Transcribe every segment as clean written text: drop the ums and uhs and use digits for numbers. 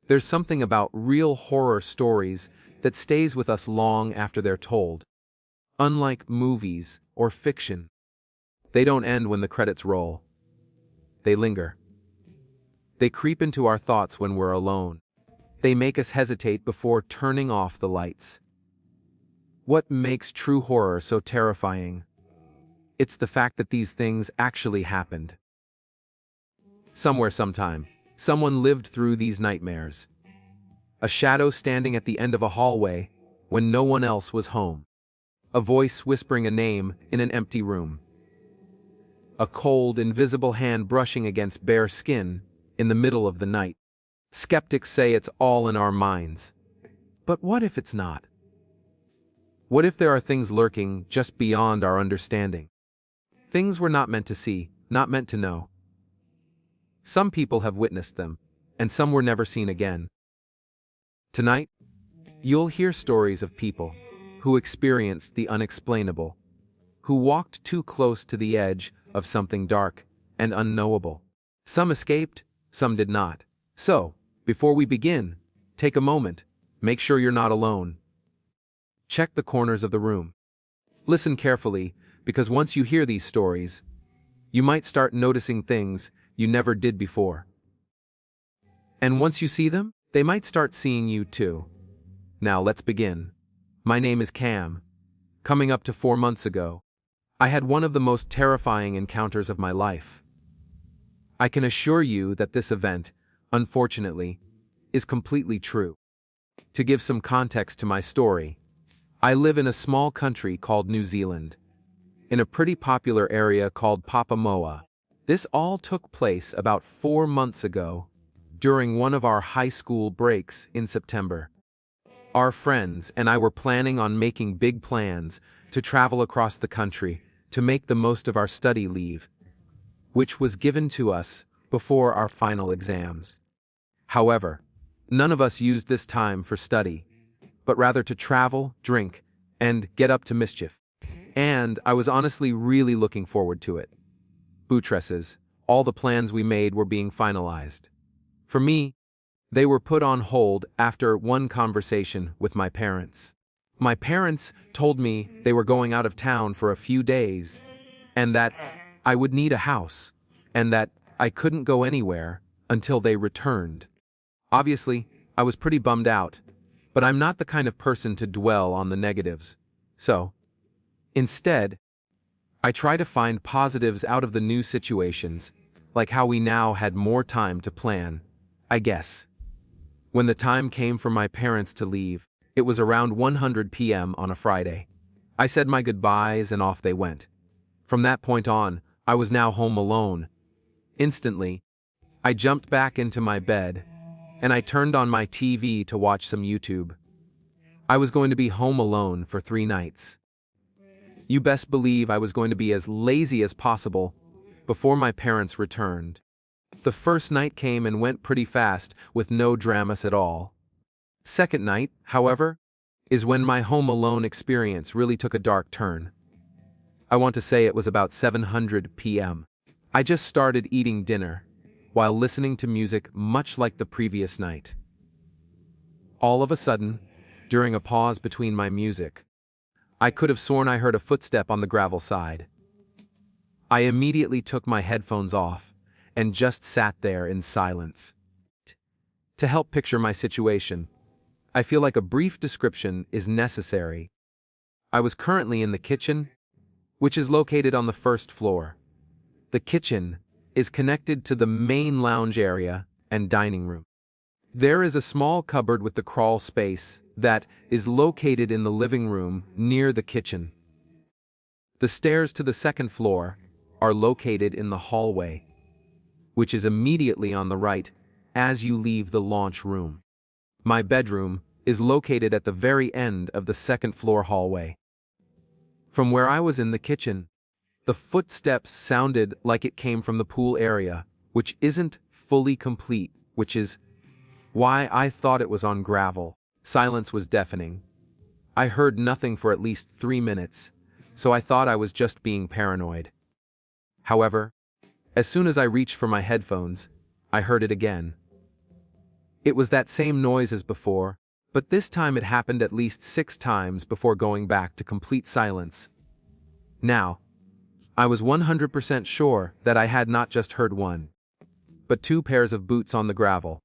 There's something about real horror stories that stays with us long after they're told. Unlike movies or fiction, they don't end when the credits roll. They linger. They creep into our thoughts when we're alone. They make us hesitate before turning off the lights. What makes true horror so terrifying? It's the fact that these things actually happened. Somewhere, sometime, someone lived through these nightmares. A shadow standing at the end of a hallway when no one else was home. A voice whispering a name in an empty room. A cold, invisible hand brushing against bare skin in the middle of the night. Skeptics say it's all in our minds. But what if it's not? What if there are things lurking just beyond our understanding? Things we're not meant to see, not meant to know. Some people have witnessed them, and some were never seen again. Tonight, you'll hear stories of people who experienced the unexplainable, who walked too close to the edge of something dark and unknowable. Some escaped, some did not. So, before we begin, take a moment, make sure you're not alone. Check the corners of the room. Listen carefully, because once you hear these stories, you might start noticing things you never did before. And once you see them, they might start seeing you too. Now let's begin. My name is Cam. Coming up to 4 months ago, I had one of the most terrifying encounters of my life. I can assure you that this event, unfortunately, is completely true. To give some context to my story, I live in a small country called New Zealand, in a pretty popular area called Papamoa. This all took place about 4 months ago, during one of our high school breaks in September. Our friends and I were planning on making big plans to travel across the country to make the most of our study leave, which was given to us before our final exams. However, none of us used this time for study, but rather to travel, drink, and get up to mischief. And I was honestly really looking forward to it. Bootresses, all the plans we made were being finalized. For me, they were put on hold after one conversation with my parents. My parents told me they were going out of town for a few days, and that I would need a house, and that I couldn't go anywhere until they returned. Obviously, I was pretty bummed out, but I'm not the kind of person to dwell on the negatives. So, instead, I try to find positives out of the new situations, like how we now had more time to plan, I guess. When the time came for my parents to leave, it was around 1:00 p.m. on a Friday. I said my goodbyes and off they went. From that point on, I was now home alone. Instantly, I jumped back into my bed, and I turned on my TV to watch some YouTube. I was going to be home alone for 3 nights. You best believe I was going to be as lazy as possible before my parents returned. The first night came and went pretty fast with no dramas at all. Second night, however, is when my home alone experience really took a dark turn. I want to say it was about 7:00 p.m. I just started eating dinner while listening to music much like the previous night. All of a sudden, during a pause between my music, I could have sworn I heard a footstep on the gravel side. I immediately took my headphones off and just sat there in silence. To help picture my situation, I feel like a brief description is necessary. I was currently in the kitchen, which is located on the first floor. The kitchen is connected to the main lounge area and dining room. There is a small cupboard with the crawl space that is located in the living room near the kitchen. The stairs to the second floor are located in the hallway, which is immediately on the right as you leave the launch room. My bedroom is located at the very end of the second floor hallway. From where I was in the kitchen, the footsteps sounded like it came from the pool area, which isn't fully complete, which is why I thought it was on gravel. Silence was deafening. I heard nothing for at least 3 minutes, so I thought I was just being paranoid. However, as soon as I reached for my headphones, I heard it again. It was that same noise as before, but this time it happened at least 6 times before going back to complete silence. Now, I was 100% sure that I had not just heard one, but 2 pairs of boots on the gravel.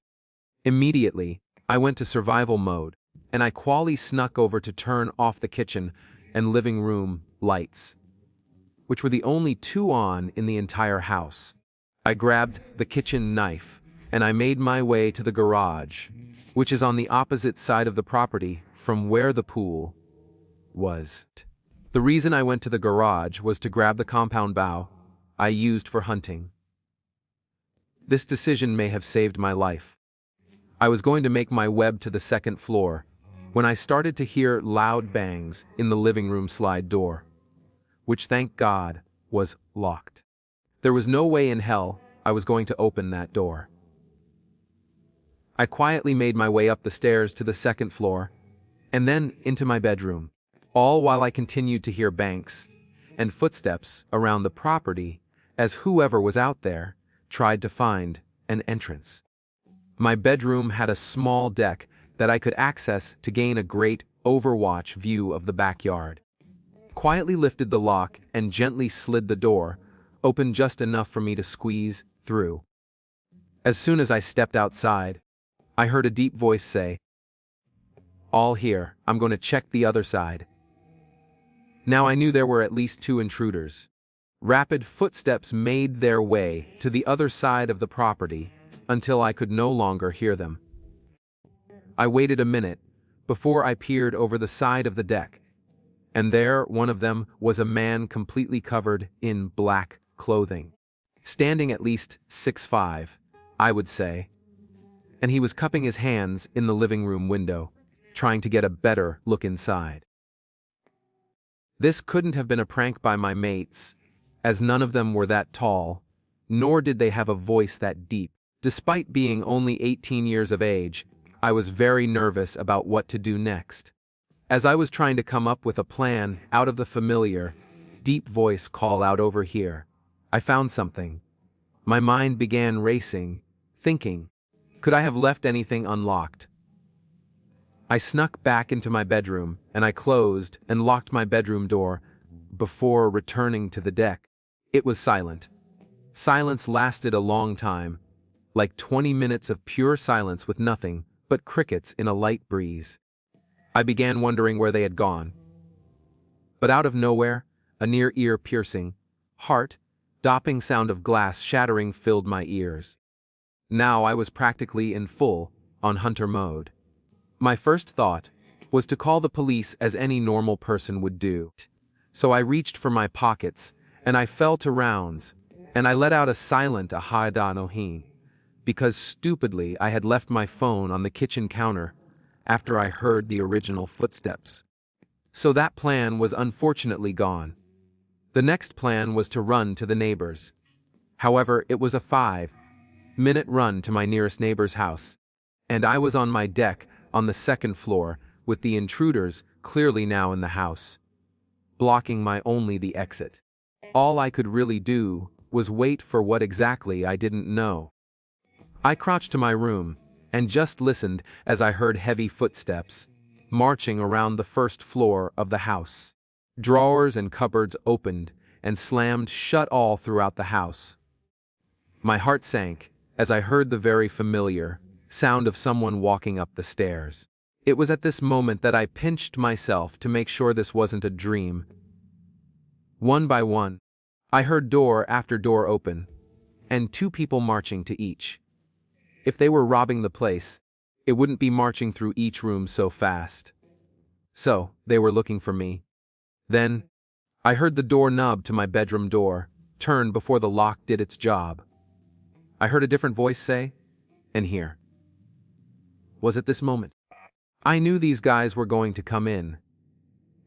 Immediately, I went to survival mode, and I quietly snuck over to turn off the kitchen and living room lights, which were the only 2 on in the entire house. I grabbed the kitchen knife, and I made my way to the garage, which is on the opposite side of the property from where the pool was. The reason I went to the garage was to grab the compound bow I used for hunting. This decision may have saved my life. I was going to make my web to the 2nd floor when I started to hear loud bangs in the living room slide door, which, thank God, was locked. There was no way in hell I was going to open that door. I quietly made my way up the stairs to the 2nd floor and then into my bedroom, all while I continued to hear bangs and footsteps around the property as whoever was out there tried to find an entrance. My bedroom had a small deck that I could access to gain a great overwatch view of the backyard. Quietly lifted the lock and gently slid the door open just enough for me to squeeze through. As soon as I stepped outside, I heard a deep voice say, "All here, I'm going to check the other side." Now I knew there were at least 2 intruders. Rapid footsteps made their way to the other side of the property until I could no longer hear them. I waited a minute before I peered over the side of the deck, and there one of them was a man completely covered in black clothing, standing at least 6'5", I would say, and he was cupping his hands in the living room window, trying to get a better look inside. This couldn't have been a prank by my mates, as none of them were that tall, nor did they have a voice that deep. Despite being only 18 years of age, I was very nervous about what to do next. As I was trying to come up with a plan out of the familiar, deep voice call out over here, I found something. My mind began racing, thinking, could I have left anything unlocked? I snuck back into my bedroom, and I closed and locked my bedroom door before returning to the deck. It was silent. Silence lasted a long time, like 20 minutes of pure silence with nothing but crickets in a light breeze. I began wondering where they had gone. But out of nowhere, a near ear-piercing, heart-stopping sound of glass shattering filled my ears. Now I was practically in full on hunter mode. My first thought was to call the police as any normal person would do. So I reached for my pockets, and I fell to rounds, and I let out a silent ahadanohin, because stupidly I had left my phone on the kitchen counter after I heard the original footsteps. So that plan was unfortunately gone. The next plan was to run to the neighbors. However, it was a 5-minute run to my nearest neighbor's house, and I was on my deck on the 2nd floor with the intruders clearly now in the house, blocking my only the exit. All I could really do was wait for what exactly I didn't know. I crouched to my room and just listened as I heard heavy footsteps marching around the 1st floor of the house. Drawers and cupboards opened and slammed shut all throughout the house. My heart sank as I heard the very familiar sound of someone walking up the stairs. It was at this moment that I pinched myself to make sure this wasn't a dream. One by one, I heard door after door open, and 2 people marching to each. If they were robbing the place, it wouldn't be marching through each room so fast. So, they were looking for me. Then, I heard the door knob to my bedroom door turn before the lock did its job. I heard a different voice say, "In here." Was at this moment I knew these guys were going to come in,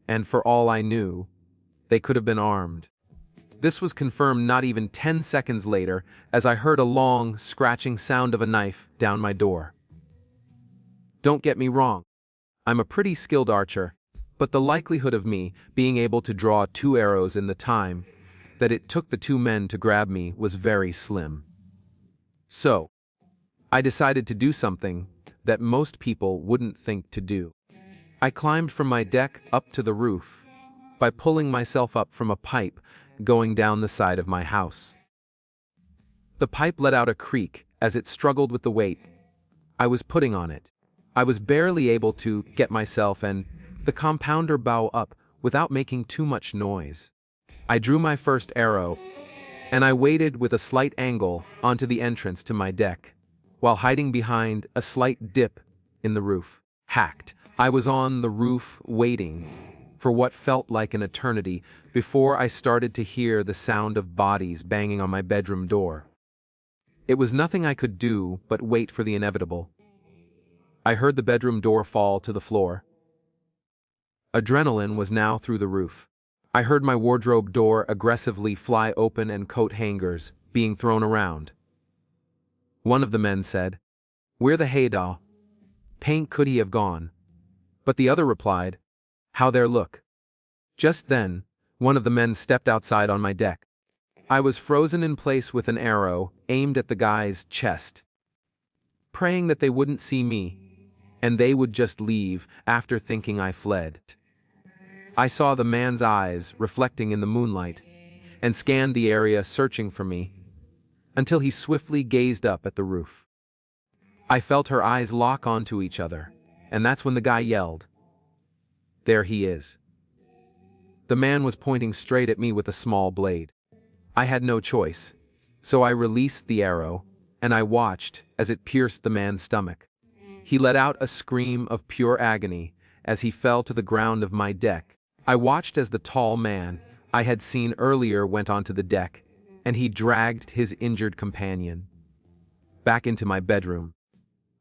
and for all I knew, they could have been armed. This was confirmed not even 10 seconds later as I heard a long, scratching sound of a knife down my door. Don't get me wrong, I'm a pretty skilled archer, but the likelihood of me being able to draw 2 arrows in the time that it took the 2 men to grab me was very slim. So, I decided to do something that most people wouldn't think to do. I climbed from my deck up to the roof by pulling myself up from a pipe going down the side of my house. The pipe let out a creak as it struggled with the weight I was putting on it. I was barely able to get myself and the compounder bow up without making too much noise. I drew my first arrow, and I waited with a slight angle onto the entrance to my deck, while hiding behind a slight dip in the roof. Hacked. I was on the roof waiting for what felt like an eternity before I started to hear the sound of bodies banging on my bedroom door. It was nothing I could do but wait for the inevitable. I heard the bedroom door fall to the floor. Adrenaline was now through the roof. I heard my wardrobe door aggressively fly open and coat hangers being thrown around. One of the men said, "Where the haydaw? Paint could he have gone?" But the other replied, "How there look." Just then, one of the men stepped outside on my deck. I was frozen in place with an arrow aimed at the guy's chest, praying that they wouldn't see me, and they would just leave after thinking I fled. I saw the man's eyes reflecting in the moonlight, and scanned the area searching for me, until he swiftly gazed up at the roof. I felt her eyes lock onto each other, and that's when the guy yelled, "There he is." The man was pointing straight at me with a small blade. I had no choice, so I released the arrow, and I watched as it pierced the man's stomach. He let out a scream of pure agony as he fell to the ground of my deck. I watched as the tall man I had seen earlier went onto the deck, and he dragged his injured companion back into my bedroom.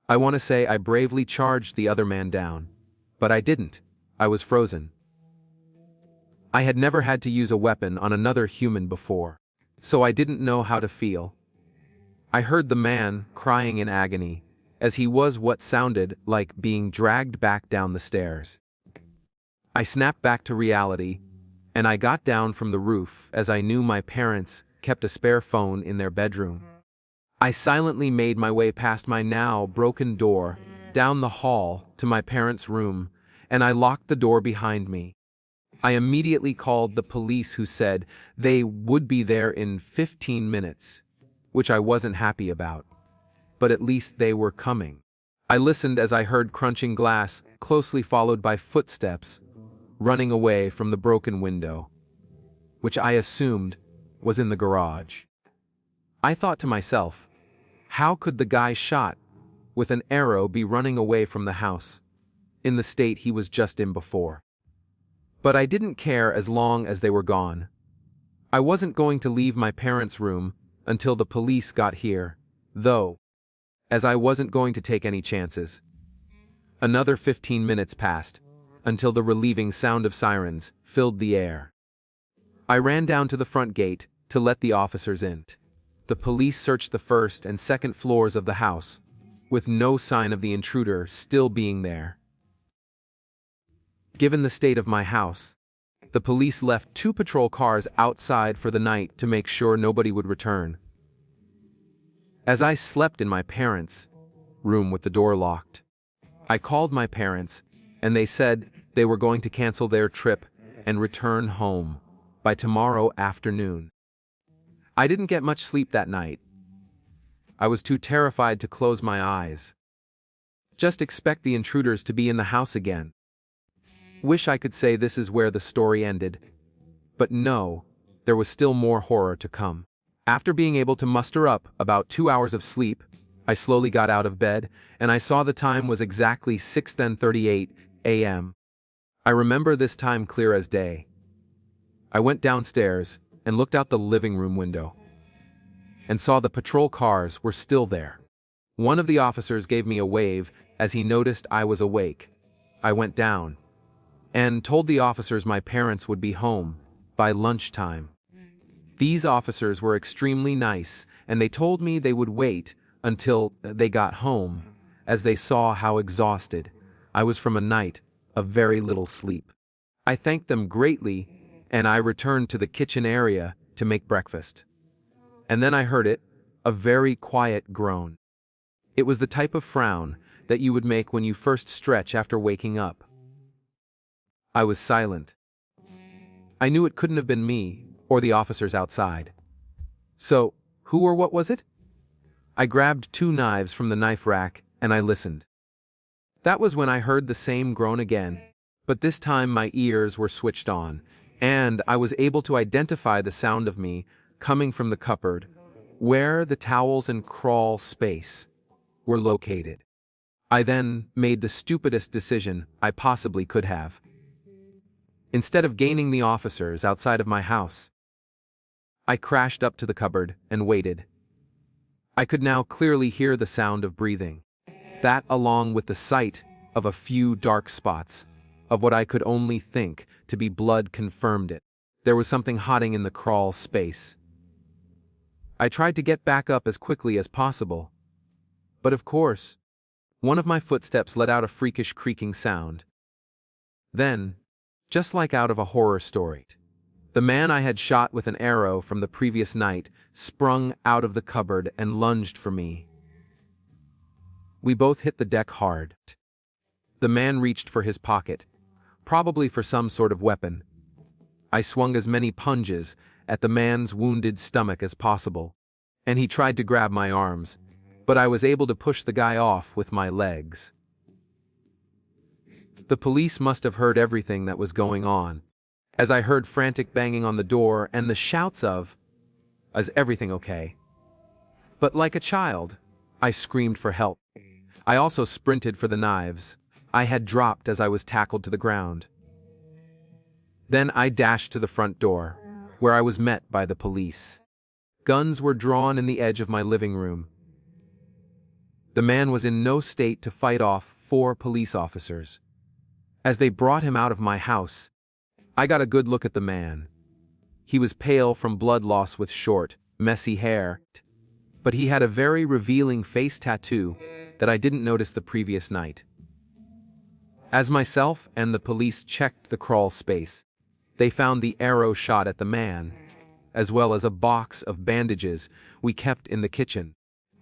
I want to say I bravely charged the other man down, but I didn't. I was frozen. I had never had to use a weapon on another human before, so I didn't know how to feel. I heard the man crying in agony, as he was what sounded like being dragged back down the stairs. I snapped back to reality, and I got down from the roof as I knew my parents kept a spare phone in their bedroom. I silently made my way past my now broken door, down the hall to my parents' room, and I locked the door behind me. I immediately called the police, who said they would be there in 15 minutes, which I wasn't happy about, but at least they were coming. I listened as I heard crunching glass, closely followed by footsteps, running away from the broken window, which I assumed was in the garage. I thought to myself, how could the guy shot with an arrow be running away from the house, in the state he was just in before? But I didn't care as long as they were gone. I wasn't going to leave my parents' room until the police got here, though, as I wasn't going to take any chances. Another 15 minutes passed, until the relieving sound of sirens filled the air. I ran down to the front gate to let the officers in. The police searched the first and second floors of the house, with no sign of the intruder still being there. Given the state of my house, the police left 2 patrol cars outside for the night to make sure nobody would return. As I slept in my parents' room with the door locked, I called my parents, and they said they were going to cancel their trip and return home by tomorrow afternoon. I didn't get much sleep that night. I was too terrified to close my eyes. Just expect the intruders to be in the house again. Wish I could say this is where the story ended. But no, there was still more horror to come. After being able to muster up about 2 hours of sleep, I slowly got out of bed, and I saw the time was exactly 6:38 a.m. I remember this time clear as day. I went downstairs and looked out the living room window, and saw the patrol cars were still there. One of the officers gave me a wave as he noticed I was awake. I went down and told the officers my parents would be home by lunchtime. These officers were extremely nice, and they told me they would wait until they got home, as they saw how exhausted I was from a night of very little sleep. I thanked them greatly, and I returned to the kitchen area to make breakfast. And then I heard it, a very quiet groan. It was the type of frown that you would make when you first stretch after waking up. I was silent. I knew it couldn't have been me, or the officers outside. So, who or what was it? I grabbed 2 knives from the knife rack, and I listened. That was when I heard the same groan again, but this time my ears were switched on, and I was able to identify the sound of me coming from the cupboard, where the towels and crawl space were located. I then made the stupidest decision I possibly could have. Instead of gaining the officers outside of my house, I crashed up to the cupboard and waited. I could now clearly hear the sound of breathing. That, along with the sight of a few dark spots of what I could only think to be blood, confirmed it. There was something hiding in the crawl space. I tried to get back up as quickly as possible. But of course, one of my footsteps let out a freakish creaking sound. Then, just like out of a horror story, the man I had shot with an arrow from the previous night sprung out of the cupboard and lunged for me. We both hit the deck hard. The man reached for his pocket, probably for some sort of weapon. I swung as many punches at the man's wounded stomach as possible, and he tried to grab my arms, but I was able to push the guy off with my legs. The police must have heard everything that was going on, as I heard frantic banging on the door and the shouts of, "Is everything okay?" But like a child, I screamed for help. I also sprinted for the knives I had dropped as I was tackled to the ground. Then I dashed to the front door, where I was met by the police. Guns were drawn in the edge of my living room. The man was in no state to fight off 4 police officers. As they brought him out of my house, I got a good look at the man. He was pale from blood loss with short, messy hair, but he had a very revealing face tattoo that I didn't notice the previous night. As myself and the police checked the crawl space, they found the arrow shot at the man, as well as a box of bandages we kept in the kitchen.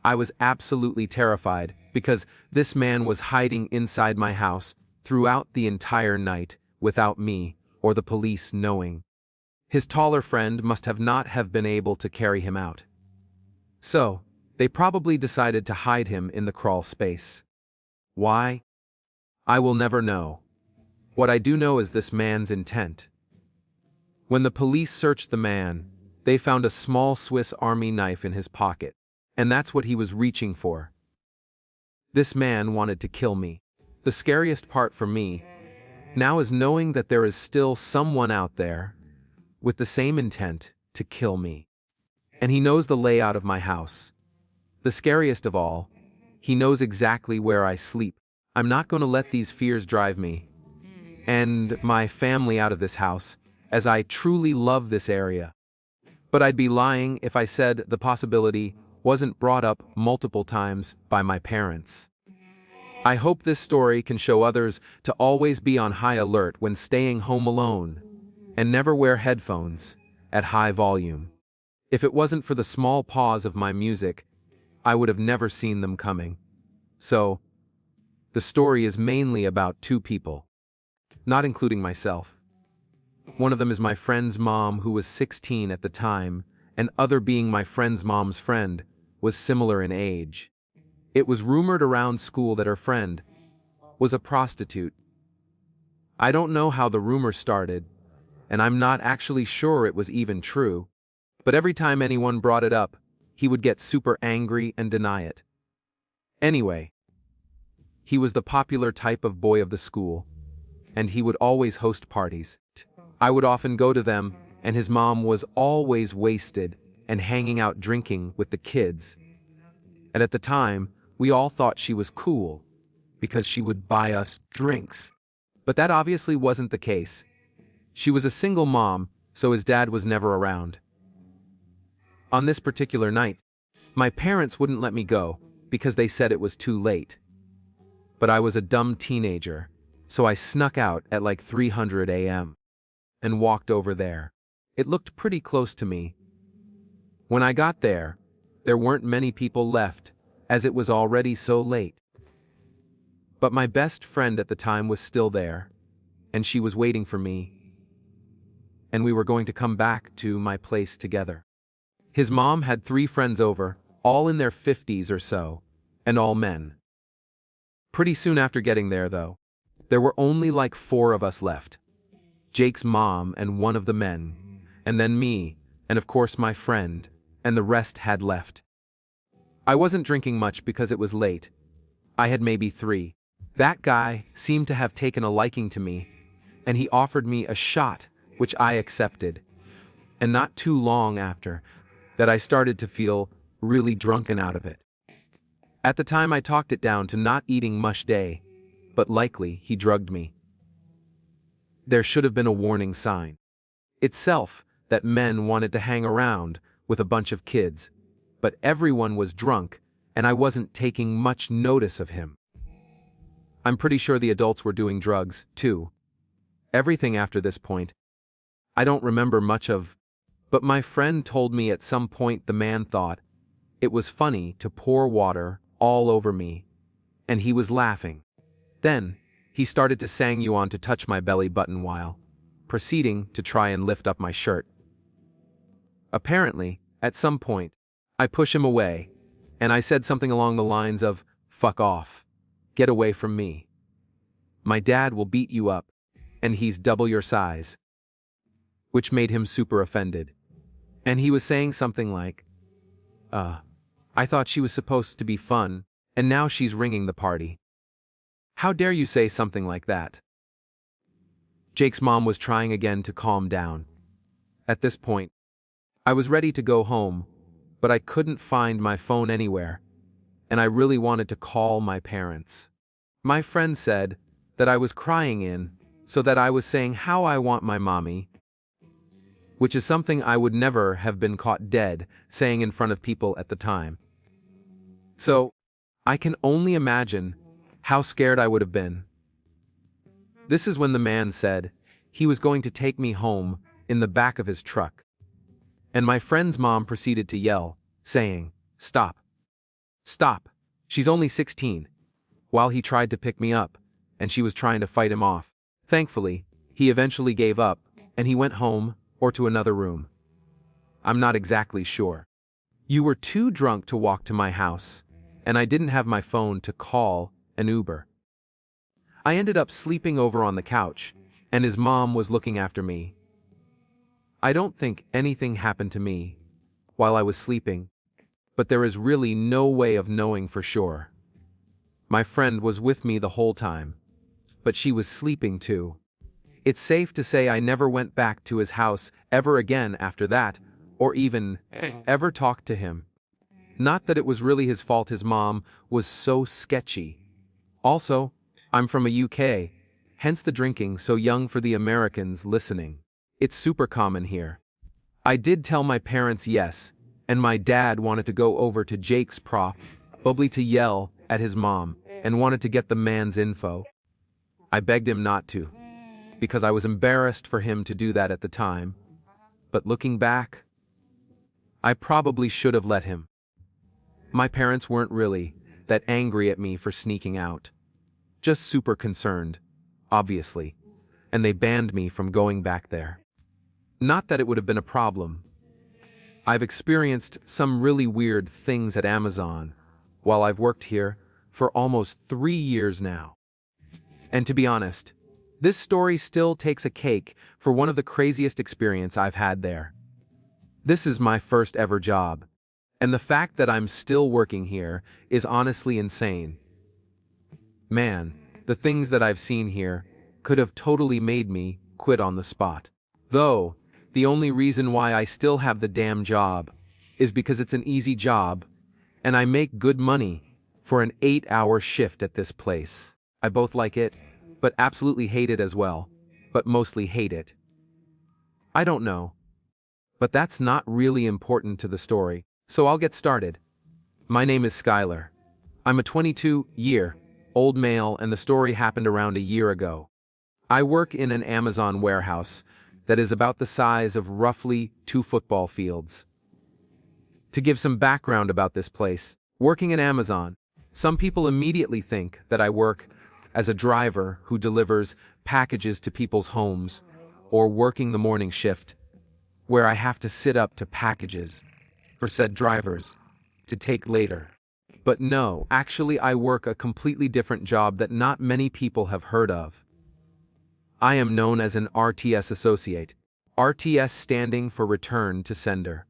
I was absolutely terrified because this man was hiding inside my house throughout the entire night without me or the police knowing. His taller friend must have not have been able to carry him out. So, they probably decided to hide him in the crawl space. Why? I will never know. What I do know is this man's intent. When the police searched the man, they found a small Swiss Army knife in his pocket, and that's what he was reaching for. This man wanted to kill me. The scariest part for me now is knowing that there is still someone out there with the same intent to kill me. And he knows the layout of my house. The scariest of all, he knows exactly where I sleep. I'm not going to let these fears drive me and my family out of this house, as I truly love this area. But I'd be lying if I said the possibility wasn't brought up multiple times by my parents. I hope this story can show others to always be on high alert when staying home alone, and never wear headphones at high volume. If it wasn't for the small pause of my music, I would have never seen them coming. So, the story is mainly about 2 people, not including myself. One of them is my friend's mom, who was 16 at the time, and other being my friend's mom's friend, was similar in age. It was rumored around school that her friend was a prostitute. I don't know how the rumor started, and I'm not actually sure it was even true, but every time anyone brought it up, he would get super angry and deny it. Anyway, he was the popular type of boy of the school, and he would always host parties. I would often go to them, and his mom was always wasted and hanging out drinking with the kids. And at the time, we all thought she was cool, because she would buy us drinks. But that obviously wasn't the case. She was a single mom, so his dad was never around. On this particular night, my parents wouldn't let me go, because they said it was too late. But I was a dumb teenager, so I snuck out at like 3:00 a.m. and walked over there. It looked pretty close to me. When I got there weren't many people left, as it was already so late. But my best friend at the time was still there, and she was waiting for me, and we were going to come back to my place together. His mom had 3 friends over, all in their 50s or so, and all men. Pretty soon after getting there, though, there were only like 4 of us left. Jake's mom and one of the men, and then me, and of course my friend, and the rest had left. I wasn't drinking much because it was late. I had maybe 3. That guy seemed to have taken a liking to me, and he offered me a shot, which I accepted. And not too long after that, I started to feel really drunken out of it. At the time I talked it down to not eating mush day, but likely he drugged me. There should have been a warning sign itself that men wanted to hang around with a bunch of kids, but everyone was drunk and I wasn't taking much notice of him. I'm pretty sure the adults were doing drugs, too. Everything after this point, I don't remember much of, but my friend told me at some point the man thought it was funny to pour water all over me, and he was laughing. Then, he started to sang you on to touch my belly button while proceeding to try and lift up my shirt. Apparently, at some point, I push him away, and I said something along the lines of, "Fuck off. Get away from me. My dad will beat you up, and he's double your size." Which made him super offended. And he was saying something like, I thought she was supposed to be fun, and now she's ringing the party. How dare you say something like that? Jake's mom was trying again to calm down. At this point, I was ready to go home, but I couldn't find my phone anywhere, and I really wanted to call my parents. My friend said that I was crying in, so that I was saying how I want my mommy, which is something I would never have been caught dead saying in front of people at the time. So, I can only imagine how scared I would have been. This is when the man said he was going to take me home in the back of his truck. And my friend's mom proceeded to yell, saying, "Stop. Stop. She's only 16. While he tried to pick me up, and she was trying to fight him off. Thankfully, he eventually gave up, and he went home or to another room. I'm not exactly sure. You were too drunk to walk to my house, and I didn't have my phone to call an Uber. I ended up sleeping over on the couch, and his mom was looking after me. I don't think anything happened to me while I was sleeping, but there is really no way of knowing for sure. My friend was with me the whole time, but she was sleeping too. It's safe to say I never went back to his house ever again after that, or even ever talked to him. Not that it was really his fault his mom was so sketchy. Also, I'm from a UK, hence the drinking so young for the Americans listening. It's super common here. I did tell my parents yes, and my dad wanted to go over to Jake's probably to yell at his mom, and wanted to get the man's info. I begged him not to, because I was embarrassed for him to do that at the time, but looking back, I probably should have let him. My parents weren't really that angry at me for sneaking out. Just super concerned, obviously, and they banned me from going back there. Not that it would have been a problem. I've experienced some really weird things at Amazon while I've worked here for almost 3 years now. And to be honest, this story still takes a cake for one of the craziest experiences I've had there. This is my first ever job, and the fact that I'm still working here is honestly insane. Man, the things that I've seen here could have totally made me quit on the spot. Though, the only reason why I still have the damn job is because it's an easy job, and I make good money for an 8-hour shift at this place. I both like it, but absolutely hate it as well, but mostly hate it. I don't know. But that's not really important to the story, so I'll get started. My name is Skylar. I'm a 22-year-old male, and the story happened around a year ago. I work in an Amazon warehouse that is about the size of roughly 2 football fields. To give some background about this place, working in Amazon, some people immediately think that I work as a driver who delivers packages to people's homes, or working the morning shift, where I have to sit up to packages for said drivers to take later. But no, actually I work a completely different job that not many people have heard of. I am known as an RTS associate. RTS standing for Return to Sender.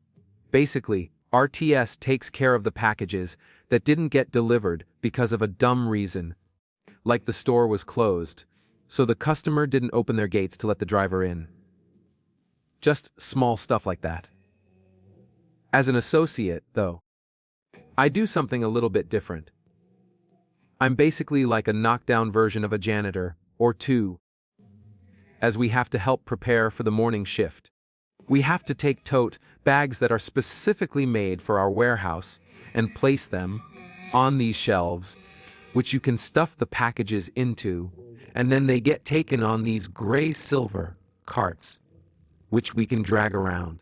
Basically, RTS takes care of the packages that didn't get delivered because of a dumb reason, like the store was closed, so the customer didn't open their gates to let the driver in. Just small stuff like that. As an associate, though, I do something a little bit different. I'm basically like a knockdown version of a janitor, or two, as we have to help prepare for the morning shift. We have to take tote bags that are specifically made for our warehouse and place them on these shelves, which you can stuff the packages into, and then they get taken on these gray-silver carts, which we can drag around.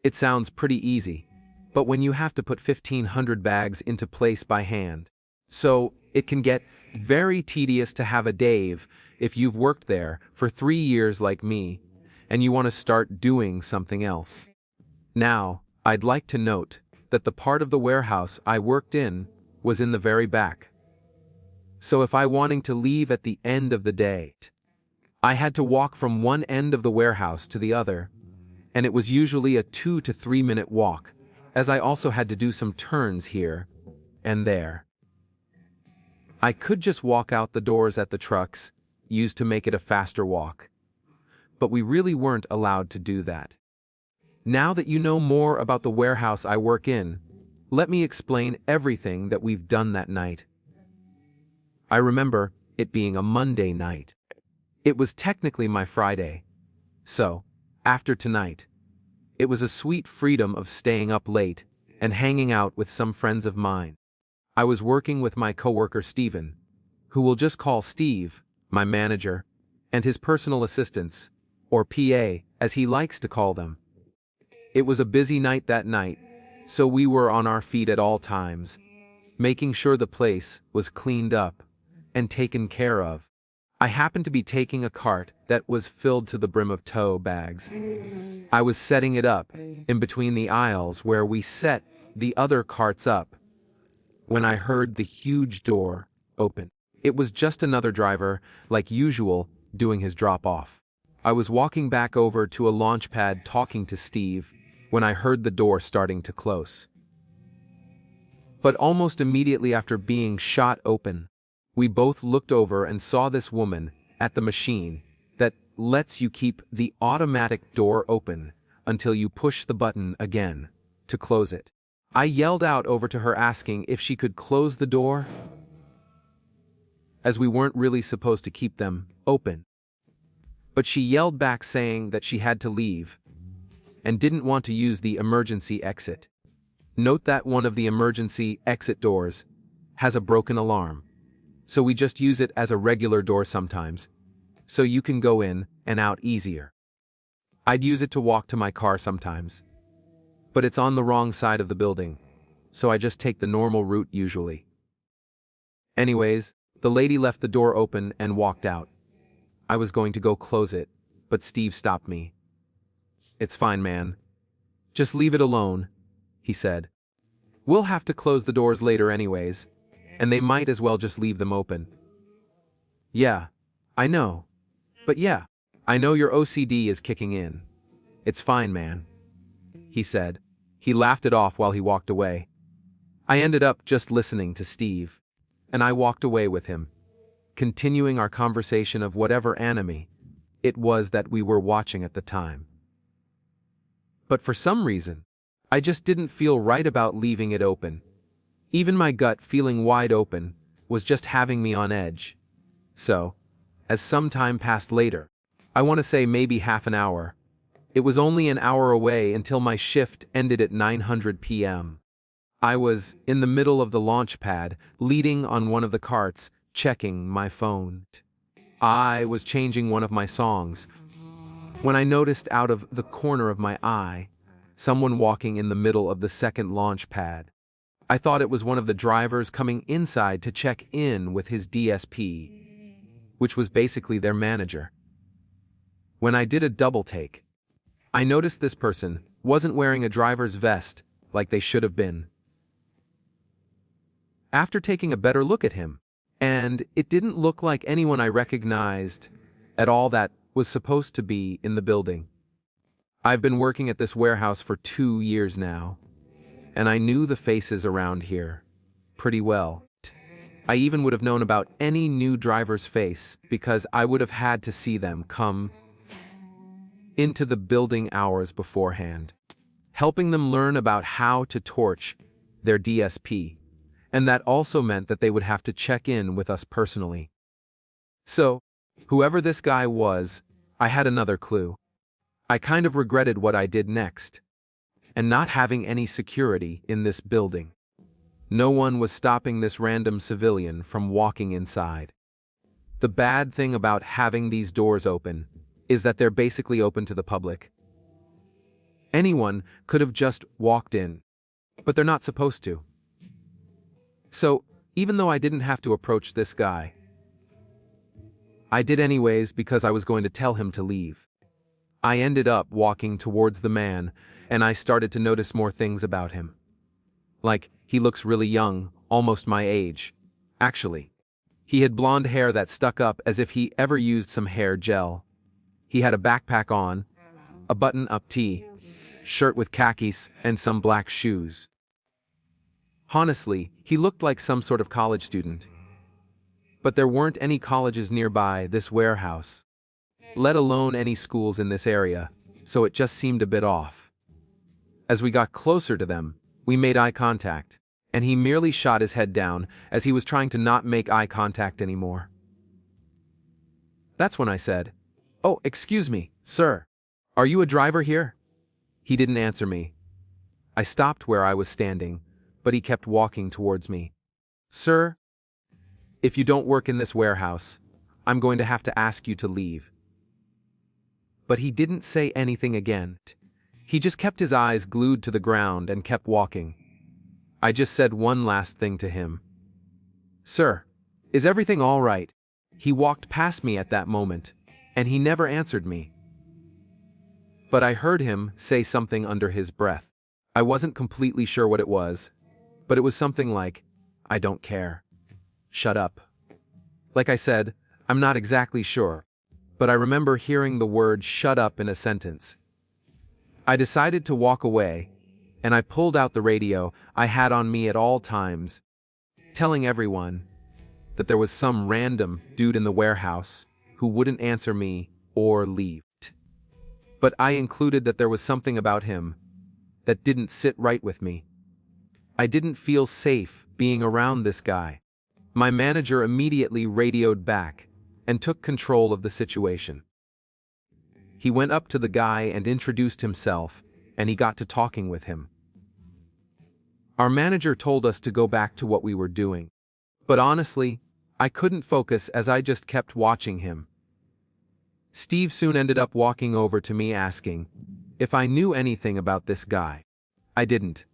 It sounds pretty easy, but when you have to put 1,500 bags into place by hand, so it can get very tedious to have a Dave if you've worked there for 3 years like me, and you want to start doing something else. Now, I'd like to note that the part of the warehouse I worked in was in the very back. So if I wanting to leave at the end of the day, I had to walk from one end of the warehouse to the other, and it was usually a 2 to 3 minute walk, as I also had to do some turns here and there. I could just walk out the doors at the trucks, used to make it a faster walk. But we really weren't allowed to do that. Now that you know more about the warehouse I work in, let me explain everything that we've done that night. I remember it being a Monday night. It was technically my Friday. So, after tonight, it was a sweet freedom of staying up late and hanging out with some friends of mine. I was working with my coworker Steven, who we'll just call Steve, my manager, and his personal assistants, or PA, as he likes to call them. It was a busy night that night, so we were on our feet at all times, making sure the place was cleaned up and taken care of. I happened to be taking a cart that was filled to the brim of tow bags. I was setting it up in between the aisles where we set the other carts up, when I heard the huge door open. It was just another driver, like usual, doing his drop-off. I was walking back over to a launch pad talking to Steve when I heard the door starting to close. But almost immediately after being shot open, we both looked over and saw this woman at the machine that lets you keep the automatic door open until you push the button again to close it. I yelled out over to her asking if she could close the door, as we weren't really supposed to keep them open. But she yelled back saying that she had to leave and didn't want to use the emergency exit. Note that one of the emergency exit doors has a broken alarm, so we just use it as a regular door sometimes, so you can go in and out easier. I'd use it to walk to my car sometimes, but it's on the wrong side of the building, so I just take the normal route usually. Anyways, the lady left the door open and walked out. I was going to go close it, but Steve stopped me. "It's fine, man. Just leave it alone," he said. "We'll have to close the doors later anyways, and they might as well just leave them open." "Yeah, I know. But yeah, I know your OCD is kicking in. It's fine, man," he said. He laughed it off while he walked away. I ended up just listening to Steve, and I walked away with him, continuing our conversation of whatever anime it was that we were watching at the time. But for some reason, I just didn't feel right about leaving it open. Even my gut feeling wide open was just having me on edge. So, as some time passed later, I want to say maybe half an hour, it was only an hour away until my shift ended at 9:00 p.m. I was in the middle of the launch pad, leading on one of the carts, checking my phone. I was changing one of my songs when I noticed out of the corner of my eye someone walking in the middle of the second launch pad. I thought it was one of the drivers coming inside to check in with his DSP. which was basically their manager. When I did a double take, I noticed this person wasn't wearing a driver's vest like they should have been. After taking a better look at him, and it didn't look like anyone I recognized at all that was supposed to be in the building. I've been working at this warehouse for 2 years now, and I knew the faces around here pretty well. I even would have known about any new driver's face because I would have had to see them come into the building hours beforehand, helping them learn about how to torch their DSP, and that also meant that they would have to check in with us personally. So, whoever this guy was, I had another clue. I kind of regretted what I did next, and not having any security in this building. No one was stopping this random civilian from walking inside. The bad thing about having these doors open is that they're basically open to the public. Anyone could have just walked in, but they're not supposed to. So, even though I didn't have to approach this guy, I did anyways because I was going to tell him to leave. I ended up walking towards the man, and I started to notice more things about him. Like, he looks really young, almost my age. Actually, he had blonde hair that stuck up as if he ever used some hair gel. He had a backpack on, a button-up tee, shirt with khakis, and some black shoes. Honestly, he looked like some sort of college student. But there weren't any colleges nearby this warehouse, let alone any schools in this area, so it just seemed a bit off. As we got closer to them, we made eye contact, and he merely shot his head down as he was trying to not make eye contact anymore. That's when I said, "Oh, excuse me, sir. Are you a driver here?" He didn't answer me. I stopped where I was standing, but he kept walking towards me. "Sir, if you don't work in this warehouse, I'm going to have to ask you to leave." But he didn't say anything again. He just kept his eyes glued to the ground and kept walking. I just said one last thing to him. "Sir, is everything all right?" He walked past me at that moment, and he never answered me. But I heard him say something under his breath. I wasn't completely sure what it was, but it was something like, "I don't care. Shut up." Like I said, I'm not exactly sure, but I remember hearing the word "shut up" in a sentence. I decided to walk away, and I pulled out the radio I had on me at all times, telling everyone that there was some random dude in the warehouse who wouldn't answer me or leave. But I included that there was something about him that didn't sit right with me. I didn't feel safe being around this guy. My manager immediately radioed back and took control of the situation. He went up to the guy and introduced himself, and he got to talking with him. Our manager told us to go back to what we were doing, but honestly, I couldn't focus as I just kept watching him. Steve soon ended up walking over to me asking if I knew anything about this guy. I didn't.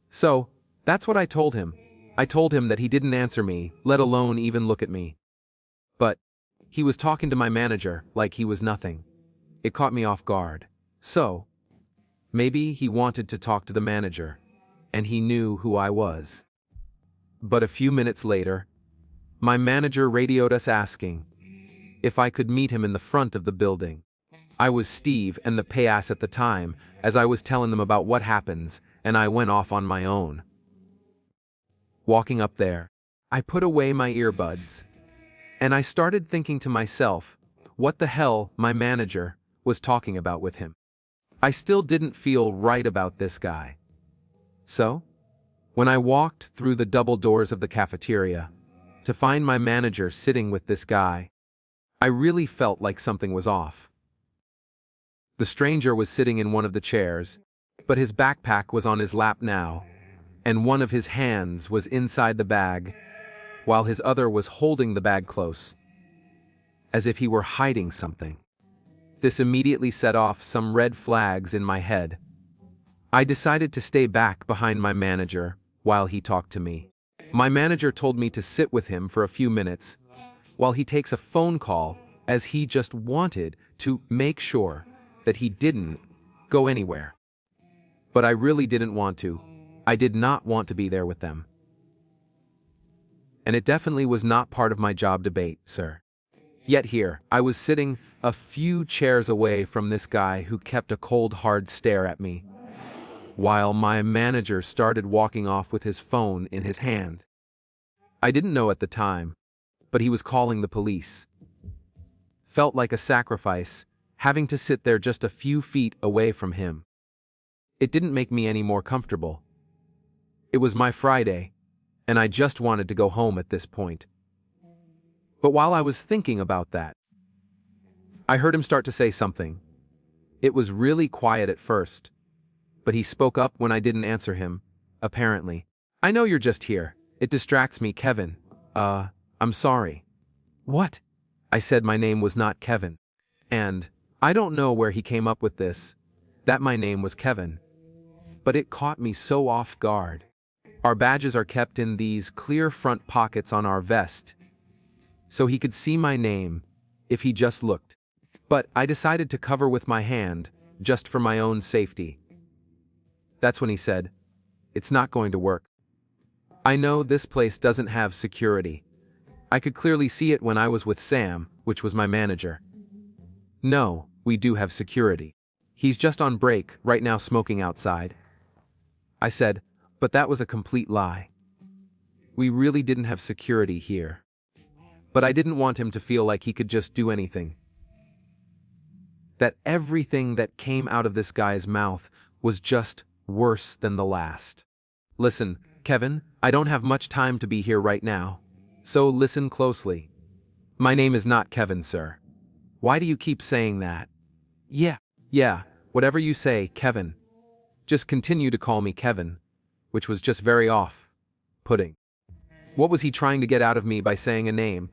So, that's what I told him. I told him that he didn't answer me, let alone even look at me. But he was talking to my manager like he was nothing. It caught me off guard. So, maybe he wanted to talk to the manager, and he knew who I was. But a few minutes later, my manager radioed us asking if I could meet him in the front of the building. I was Steve and the payass at the time, as I was telling them about what happens, and I went off on my own. Walking up there, I put away my earbuds, and I started thinking to myself what the hell my manager was talking about with him. I still didn't feel right about this guy. So, when I walked through the double doors of the cafeteria to find my manager sitting with this guy, I really felt like something was off. The stranger was sitting in one of the chairs, but his backpack was on his lap now, and one of his hands was inside the bag, while his other was holding the bag close, as if he were hiding something. This immediately set off some red flags in my head. I decided to stay back behind my manager while he talked to me. My manager told me to sit with him for a few minutes, while he takes a phone call as he just wanted to make sure that he didn't go anywhere. But I really didn't want to. I did not want to be there with them. And it definitely was not part of my job debate, sir. Yet here, I was sitting a few chairs away from this guy who kept a cold, hard stare at me, while my manager started walking off with his phone in his hand. I didn't know at the time, but he was calling the police. Felt like a sacrifice, having to sit there just a few feet away from him. It didn't make me any more comfortable. It was my Friday, and I just wanted to go home at this point. But while I was thinking about that, I heard him start to say something. It was really quiet at first, but he spoke up when I didn't answer him, apparently. "I know you're just here. It distracts me, Kevin. I'm sorry." "What?" I said my name was not Kevin. And I don't know where he came up with this, that my name was Kevin. But it caught me so off guard. Our badges are kept in these clear front pockets on our vest, so he could see my name if he just looked. But I decided to cover with my hand, just for my own safety. That's when he said, "It's not going to work. I know this place doesn't have security. I could clearly see it when I was with Sam, which was my manager. No, we do have security. He's just on break right now smoking outside." I said, "But that was a complete lie. We really didn't have security here." But I didn't want him to feel like he could just do anything. That everything that came out of this guy's mouth was just worse than the last. "Listen, Kevin, I don't have much time to be here right now. So listen closely. My name is not Kevin, sir. Why do you keep saying that?" Yeah, whatever you say, Kevin. Just continue to call me Kevin," which was just very off-putting. What was he trying to get out of me by saying a name?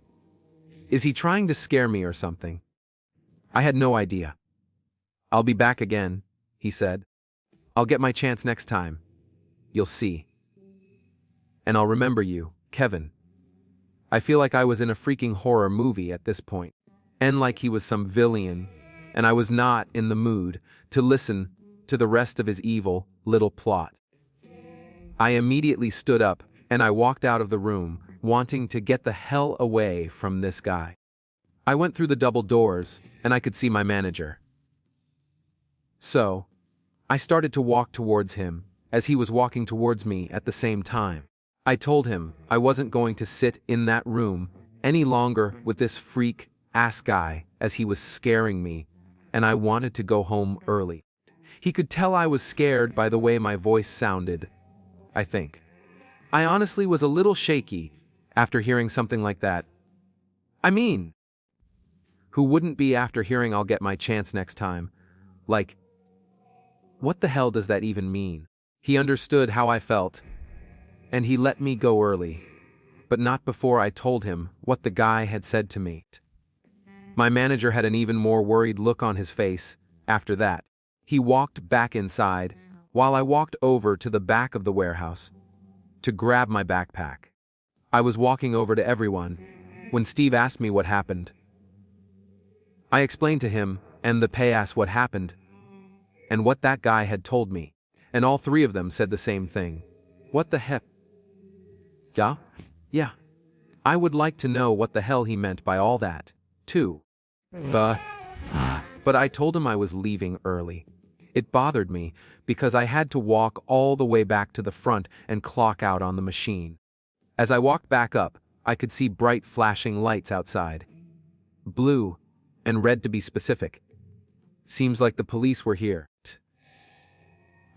Is he trying to scare me or something? I had no idea. "I'll be back again," he said. "I'll get my chance next time. You'll see. And I'll remember you, Kevin." I feel like I was in a freaking horror movie at this point, and like he was some villain, and I was not in the mood to listen to the rest of his evil little plot. I immediately stood up and I walked out of the room, wanting to get the hell away from this guy. I went through the double doors and I could see my manager. So, I started to walk towards him as he was walking towards me at the same time. I told him I wasn't going to sit in that room any longer with this freak-ass guy as he was scaring me, and I wanted to go home early. He could tell I was scared by the way my voice sounded, I think. I honestly was a little shaky after hearing something like that. I mean, who wouldn't be after hearing "I'll get my chance next time"? Like, what the hell does that even mean? He understood how I felt, and he let me go early, but not before I told him what the guy had said to me. My manager had an even more worried look on his face after that. He walked back inside, while I walked over to the back of the warehouse to grab my backpack. I was walking over to everyone when Steve asked me what happened. I explained to him and the payass what happened and what that guy had told me, and all three of them said the same thing. What the heck? Yeah. I would like to know what the hell he meant by all that, too. But I told him I was leaving early. It bothered me because I had to walk all the way back to the front and clock out on the machine. As I walked back up, I could see bright flashing lights outside. Blue and red to be specific. Seems like the police were here.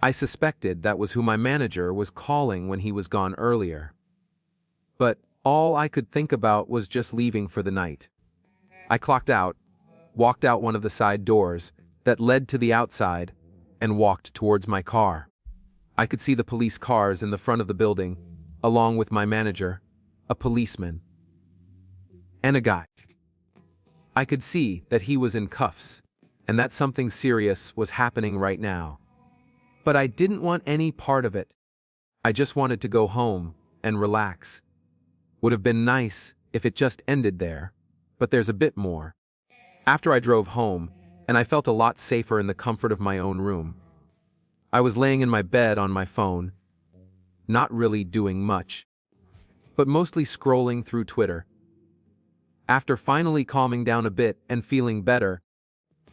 I suspected that was who my manager was calling when he was gone earlier. But all I could think about was just leaving for the night. I clocked out, walked out one of the side doors that led to the outside, and walked towards my car. I could see the police cars in the front of the building, along with my manager, a policeman, and a guy. I could see that he was in cuffs, and that something serious was happening right now. But I didn't want any part of it. I just wanted to go home and relax. Would have been nice if it just ended there. But there's a bit more. After I drove home, and I felt a lot safer in the comfort of my own room. I was laying in my bed on my phone, not really doing much, but mostly scrolling through Twitter. After finally calming down a bit and feeling better,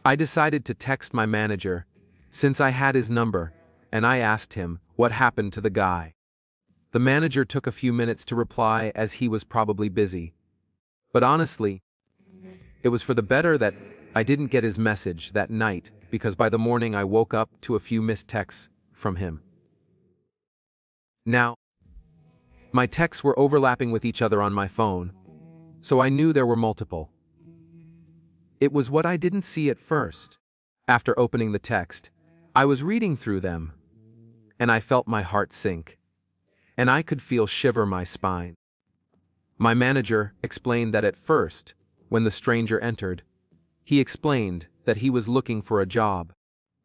I decided to text my manager, since I had his number, and I asked him what happened to the guy. The manager took a few minutes to reply as he was probably busy. But honestly, it was for the better that I didn't get his message that night, because by the morning I woke up to a few missed texts from him. Now, my texts were overlapping with each other on my phone, so I knew there were multiple. It was what I didn't see at first. After opening the text, I was reading through them, and I felt my heart sink, and I could feel shiver my spine. My manager explained that at first, when the stranger entered, he explained that he was looking for a job.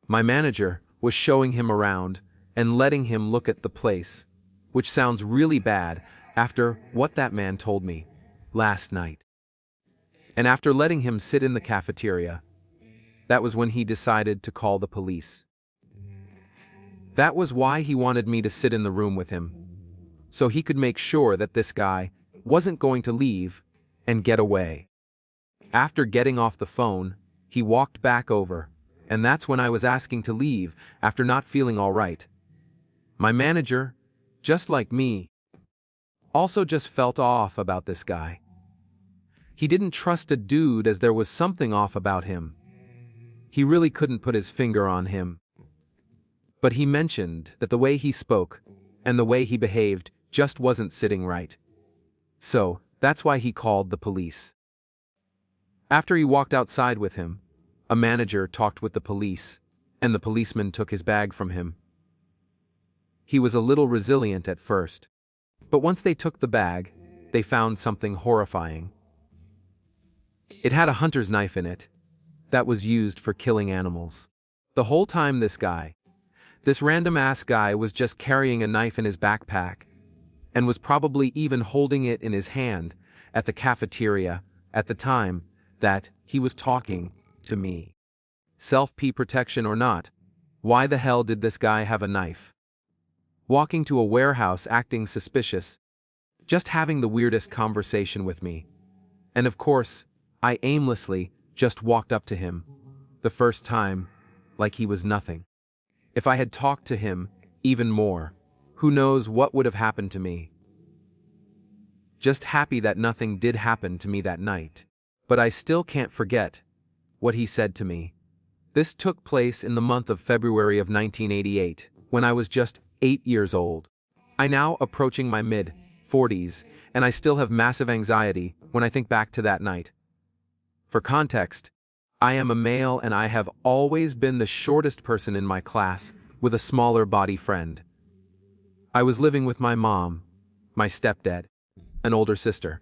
My manager was showing him around and letting him look at the place, which sounds really bad after what that man told me last night. And after letting him sit in the cafeteria, that was when he decided to call the police. That was why he wanted me to sit in the room with him, so he could make sure that this guy wasn't going to leave and get away. After getting off the phone, he walked back over, and that's when I was asking to leave after not feeling all right. My manager, just like me, also just felt off about this guy. He didn't trust a dude as there was something off about him. He really couldn't put his finger on him. But he mentioned that the way he spoke and the way he behaved just wasn't sitting right. So, that's why he called the police. After he walked outside with him, a manager talked with the police, and the policeman took his bag from him. He was a little resilient at first, but once they took the bag, they found something horrifying. It had a hunter's knife in it that was used for killing animals. The whole time this random-ass guy was just carrying a knife in his backpack and was probably even holding it in his hand at the cafeteria at the time that he was talking to me. Self-protection or not, why the hell did this guy have a knife? Walking to a warehouse acting suspicious, just having the weirdest conversation with me. And of course, I aimlessly just walked up to him, the first time, like he was nothing. If I had talked to him even more, who knows what would have happened to me. Just happy that nothing did happen to me that night. But I still can't forget what he said to me. This took place in the month of February of 1988, when I was just 8 years old. I now approaching my mid-40s, and I still have massive anxiety when I think back to that night. For context, I am a male and I have always been the shortest person in my class with a smaller body friend. I was living with my mom, my stepdad, an older sister.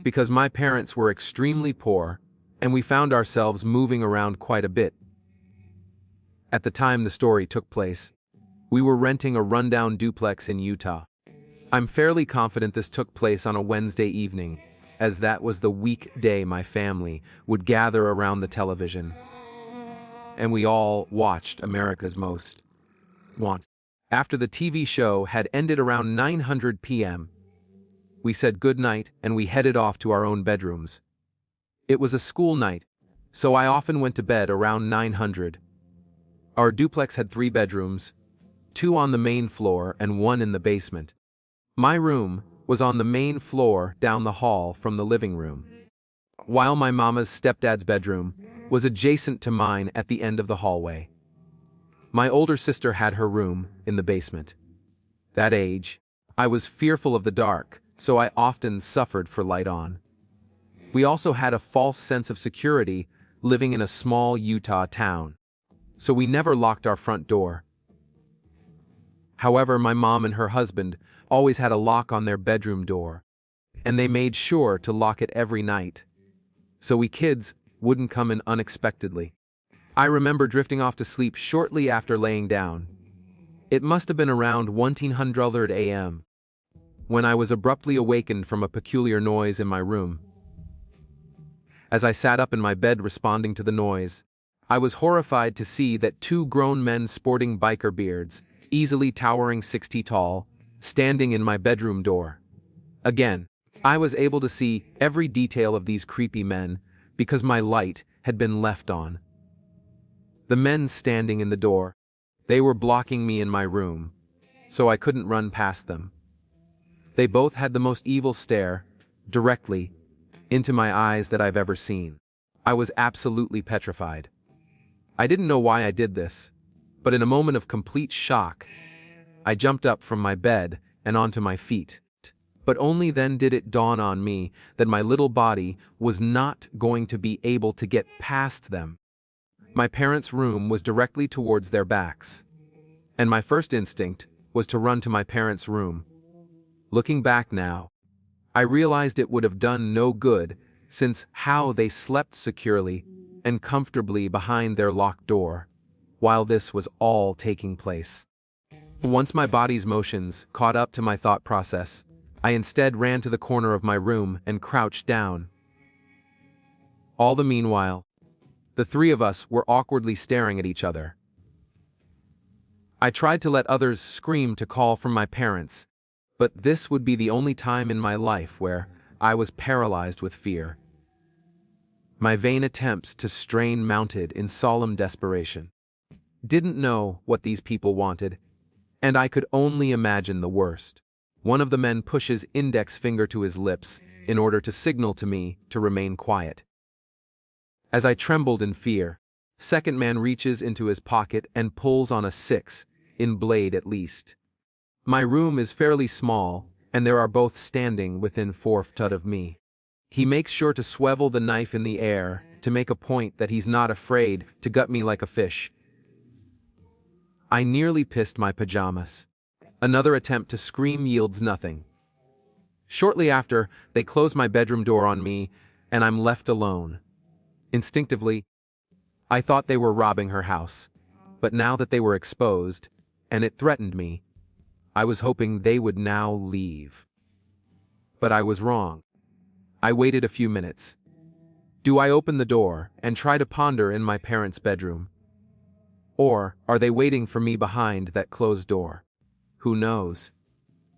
Because my parents were extremely poor, and we found ourselves moving around quite a bit. At the time the story took place, we were renting a rundown duplex in Utah. I'm fairly confident this took place on a Wednesday evening, as that was the weekday my family would gather around the television. And we all watched America's Most Wanted. After the TV show had ended around 9:00 p.m., we said goodnight and we headed off to our own bedrooms. It was a school night, so I often went to bed around 9:00. Our duplex had 3 bedrooms, 2 on the main floor and 1 in the basement. My room was on the main floor down the hall from the living room, while my mama's stepdad's bedroom was adjacent to mine at the end of the hallway. My older sister had her room in the basement. That age, I was fearful of the dark, so I often suffered for light on. We also had a false sense of security living in a small Utah town, so we never locked our front door. However, my mom and her husband always had a lock on their bedroom door, and they made sure to lock it every night, so we kids wouldn't come in unexpectedly. I remember drifting off to sleep shortly after laying down. It must have been around 1:00 a.m. when I was abruptly awakened from a peculiar noise in my room. As I sat up in my bed responding to the noise, I was horrified to see that two grown men sporting biker beards, easily towering 6 feet tall, standing in my bedroom door. Again, I was able to see every detail of these creepy men because my light had been left on. The men standing in the door, they were blocking me in my room, so I couldn't run past them. They both had the most evil stare, directly, into my eyes that I've ever seen. I was absolutely petrified. I didn't know why I did this, but in a moment of complete shock, I jumped up from my bed and onto my feet. But only then did it dawn on me that my little body was not going to be able to get past them. My parents' room was directly towards their backs, and my first instinct was to run to my parents' room. Looking back now, I realized it would have done no good, since how they slept securely and comfortably behind their locked door, while this was all taking place. Once my body's motions caught up to my thought process, I instead ran to the corner of my room and crouched down. All the meanwhile, the three of us were awkwardly staring at each other. I tried to let others scream to call from my parents, but this would be the only time in my life where I was paralyzed with fear. My vain attempts to strain mounted in solemn desperation. Didn't know what these people wanted, and I could only imagine the worst. One of the men pushes index finger to his lips in order to signal to me to remain quiet. As I trembled in fear, second man reaches into his pocket and pulls on a 6, in blade at least. My room is fairly small, and there are both standing within 4 feet of me. He makes sure to swivel the knife in the air to make a point that he's not afraid to gut me like a fish. I nearly pissed my pajamas. Another attempt to scream yields nothing. Shortly after, they close my bedroom door on me, and I'm left alone. Instinctively, I thought they were robbing her house, but now that they were exposed, and it threatened me, I was hoping they would now leave. But I was wrong. I waited a few minutes. Do I open the door and try to ponder in my parents' bedroom? Or are they waiting for me behind that closed door? Who knows?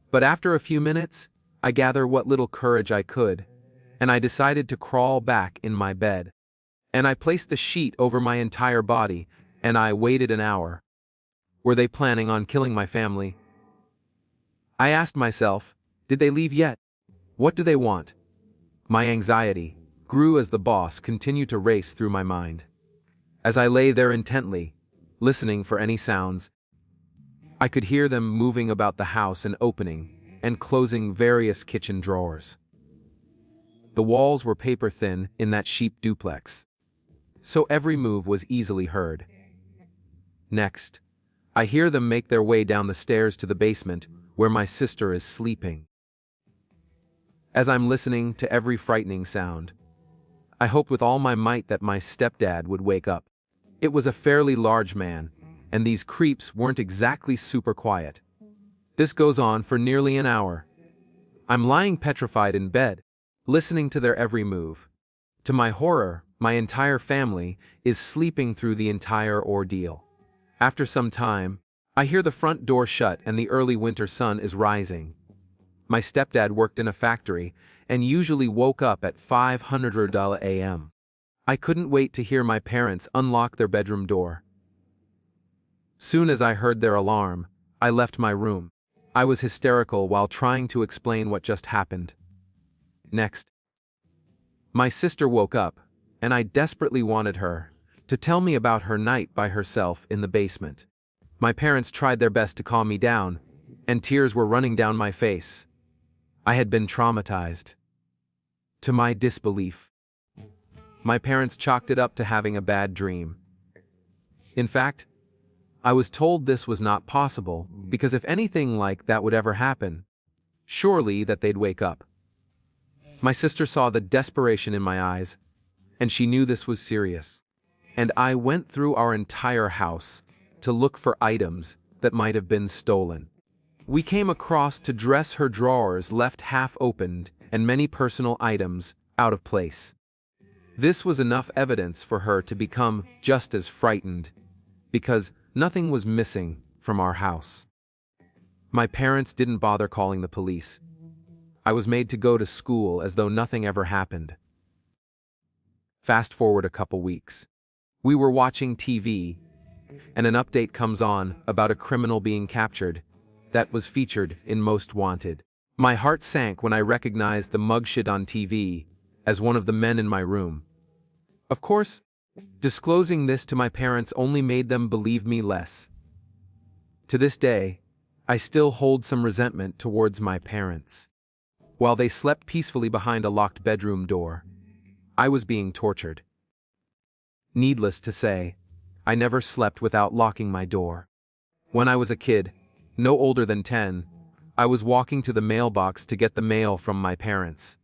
But after a few minutes, I gather what little courage I could, and I decided to crawl back in my bed. And I placed the sheet over my entire body, and I waited an hour. Were they planning on killing my family? I asked myself, did they leave yet? What do they want? My anxiety grew as the boss continued to race through my mind. As I lay there intently, listening for any sounds, I could hear them moving about the house and opening and closing various kitchen drawers. The walls were paper thin in that sheep duplex, so every move was easily heard. Next, I hear them make their way down the stairs to the basement where my sister is sleeping. As I'm listening to every frightening sound, I hoped with all my might that my stepdad would wake up. It was a fairly large man, and these creeps weren't exactly super quiet. This goes on for nearly an hour. I'm lying petrified in bed, listening to their every move. To my horror, my entire family is sleeping through the entire ordeal. After some time, I hear the front door shut and the early winter sun is rising. My stepdad worked in a factory and usually woke up at 500 a.m. I couldn't wait to hear my parents unlock their bedroom door. Soon as I heard their alarm, I left my room. I was hysterical while trying to explain what just happened. Next, my sister woke up, and I desperately wanted her to tell me about her night by herself in the basement. My parents tried their best to calm me down, and tears were running down my face. I had been traumatized. To my disbelief, my parents chalked it up to having a bad dream. In fact, I was told this was not possible, because if anything like that would ever happen, surely that they'd wake up. My sister saw the desperation in my eyes, and she knew this was serious. And I went through our entire house to look for items that might have been stolen. We came across to dress her drawers left half opened and many personal items out of place. This was enough evidence for her to become just as frightened, because nothing was missing from our house. My parents didn't bother calling the police. I was made to go to school as though nothing ever happened. Fast forward a couple weeks. We were watching TV, and an update comes on about a criminal being captured that was featured in Most Wanted. My heart sank when I recognized the mugshot on TV as one of the men in my room. Of course, disclosing this to my parents only made them believe me less. To this day, I still hold some resentment towards my parents. While they slept peacefully behind a locked bedroom door, I was being tortured. Needless to say, I never slept without locking my door. When I was a kid, no older than 10, I was walking to the mailbox to get the mail from my parents.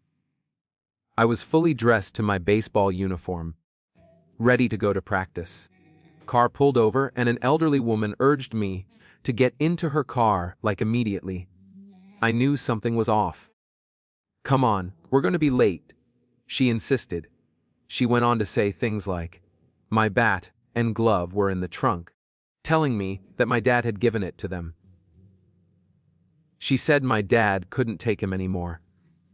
I was fully dressed to my baseball uniform, ready to go to practice. Car pulled over and an elderly woman urged me to get into her car like immediately. I knew something was off. "Come on, we're going to be late," she insisted. She went on to say things like, my bat and glove were in the trunk, telling me that my dad had given it to them. She said my dad couldn't take him anymore,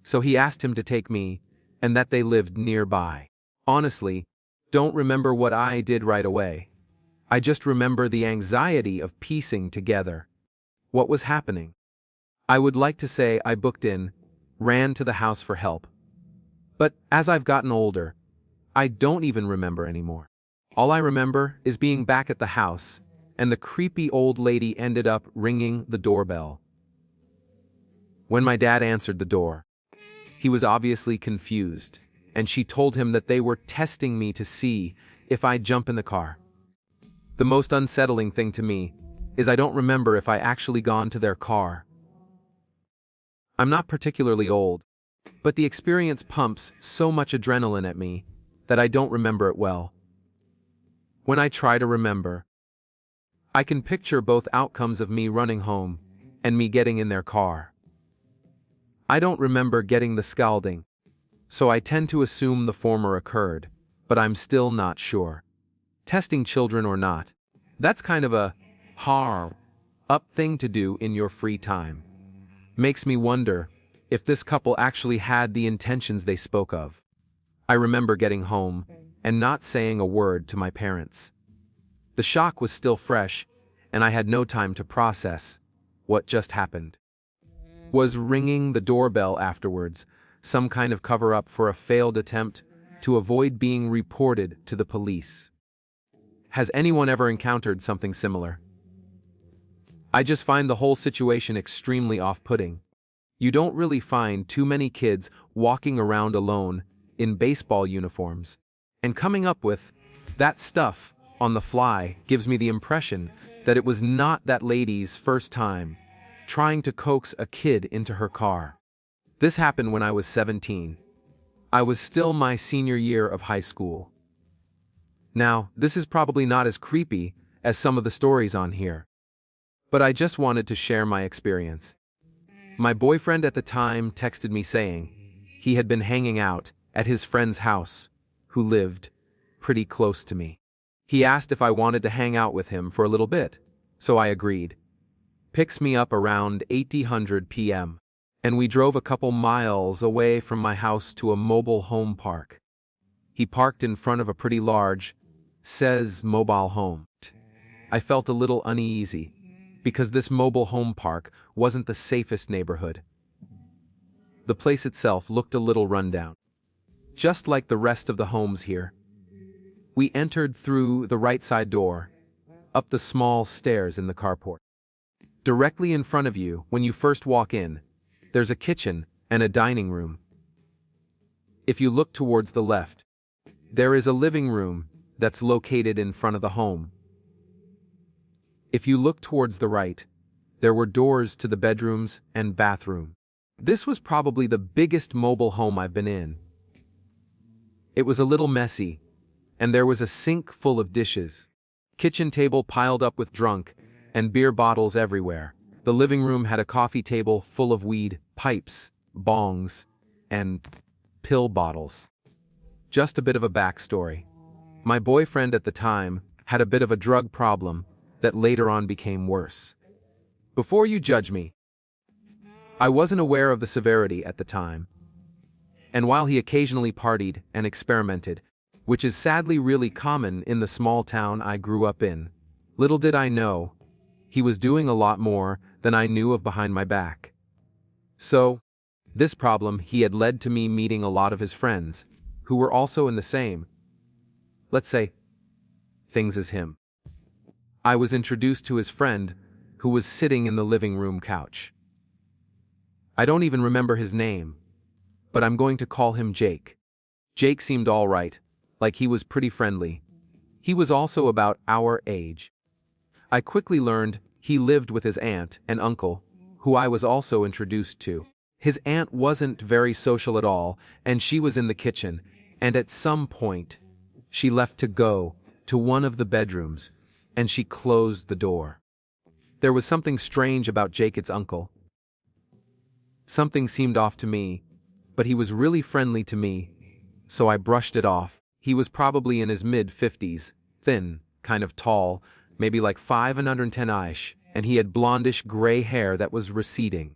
so he asked him to take me, and that they lived nearby. Honestly, don't remember what I did right away. I just remember the anxiety of piecing together what was happening. I would like to say I booked in, ran to the house for help. But as I've gotten older, I don't even remember anymore. All I remember is being back at the house, and the creepy old lady ended up ringing the doorbell. When my dad answered the door, he was obviously confused, and she told him that they were testing me to see if I'd jump in the car. The most unsettling thing to me is I don't remember if I actually gone to their car. I'm not particularly old, but the experience pumps so much adrenaline at me that I don't remember it well. When I try to remember, I can picture both outcomes of me running home and me getting in their car. I don't remember getting the scalding, so I tend to assume the former occurred, but I'm still not sure. Testing children or not, that's kind of a up thing to do in your free time. Makes me wonder if this couple actually had the intentions they spoke of. I remember getting home and not saying a word to my parents. The shock was still fresh, and I had no time to process what just happened. Was ringing the doorbell afterwards some kind of cover-up for a failed attempt to avoid being reported to the police? Has anyone ever encountered something similar? I just find the whole situation extremely off-putting. You don't really find too many kids walking around alone in baseball uniforms, and coming up with that stuff on the fly gives me the impression that it was not that lady's first time trying to coax a kid into her car. This happened when I was 17. I was still my senior year of high school. Now, this is probably not as creepy as some of the stories on here, but I just wanted to share my experience. My boyfriend at the time texted me saying he had been hanging out at his friend's house, who lived pretty close to me. He asked if I wanted to hang out with him for a little bit, so I agreed. Picks me up around 8:00 p.m., and we drove a couple miles away from my house to a mobile home park. He parked in front of a pretty large, says mobile home. I felt a little uneasy, because this mobile home park wasn't the safest neighborhood. The place itself looked a little rundown, just like the rest of the homes here. We entered through the right side door, up the small stairs in the carport. Directly in front of you, when you first walk in, there's a kitchen and a dining room. If you look towards the left, there is a living room that's located in front of the home. If you look towards the right, there were doors to the bedrooms and bathroom. This was probably the biggest mobile home I've been in. It was a little messy, and there was a sink full of dishes, kitchen table piled up with drunk, and beer bottles everywhere. The living room had a coffee table full of weed, pipes, bongs, and pill bottles. just a bit of a backstory. My boyfriend at the time had a bit of a drug problem that later on became worse. Before you judge me, I wasn't aware of the severity at the time. And while he occasionally partied and experimented, which is sadly really common in the small town I grew up in, little did I know, he was doing a lot more than I knew of behind my back. So, this problem he had led to me meeting a lot of his friends, who were also in the same, let's say, things as him. I was introduced to his friend, who was sitting in the living room couch. I don't even remember his name, but I'm going to call him Jake. Jake seemed all right, like he was pretty friendly. He was also about our age. I quickly learned he lived with his aunt and uncle, who I was also introduced to. His aunt wasn't very social at all, and she was in the kitchen, and at some point, she left to go to one of the bedrooms, and she closed the door. There was something strange about Jake's uncle. Something seemed off to me, but he was really friendly to me, so I brushed it off. He was probably in his mid-50s, thin, kind of tall, maybe like 5'10"-ish, and he had blondish gray hair that was receding.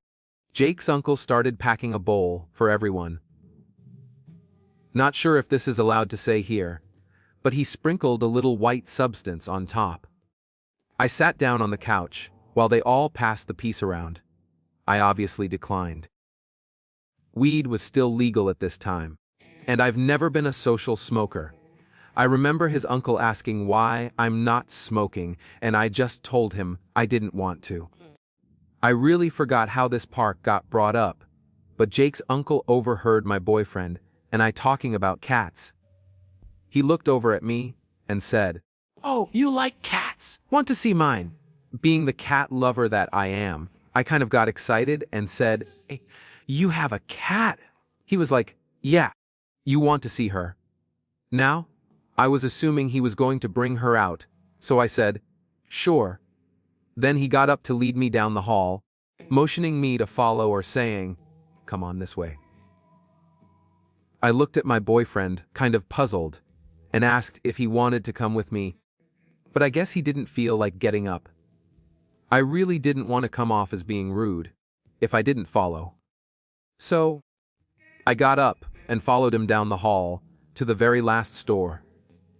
Jake's uncle started packing a bowl for everyone. Not sure if this is allowed to say here, but he sprinkled a little white substance on top. I sat down on the couch, while they all passed the piece around. I obviously declined. Weed was still legal at this time, and I've never been a social smoker. I remember his uncle asking why I'm not smoking, and I just told him I didn't want to. I really forgot how this part got brought up, but Jake's uncle overheard my boyfriend and I talking about cats. He looked over at me and said, "Oh, you like cats? Want to see mine?" Being the cat lover that I am, I kind of got excited and said, "Hey, you have a cat?" He was like, "Yeah, you want to see her?" Now, I was assuming he was going to bring her out, so I said, "Sure." Then he got up to lead me down the hall, motioning me to follow or saying, "Come on this way." I looked at my boyfriend, kind of puzzled, and asked if he wanted to come with me, but I guess he didn't feel like getting up. I really didn't want to come off as being rude if I didn't follow. So, I got up and followed him down the hall to the very last store,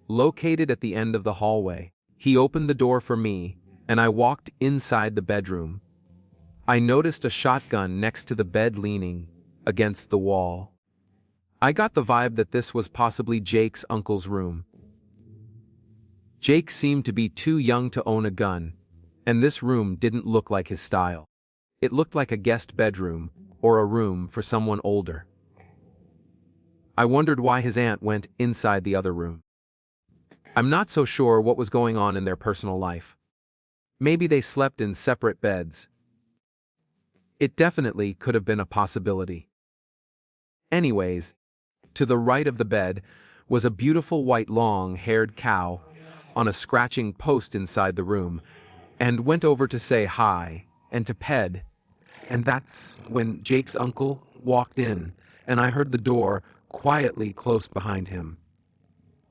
located at the end of the hallway. He opened the door for me, and I walked inside the bedroom. I noticed a shotgun next to the bed leaning against the wall. I got the vibe that this was possibly Jake's uncle's room. Jake seemed to be too young to own a gun, and this room didn't look like his style. It looked like a guest bedroom or a room for someone older. I wondered why his aunt went inside the other room. I'm not so sure what was going on in their personal life. Maybe they slept in separate beds. It definitely could have been a possibility. Anyways, to the right of the bed was a beautiful white long-haired cow on a scratching post inside the room, and went over to say hi and to pet. And that's when Jake's uncle walked in, and I heard the door quietly close behind him,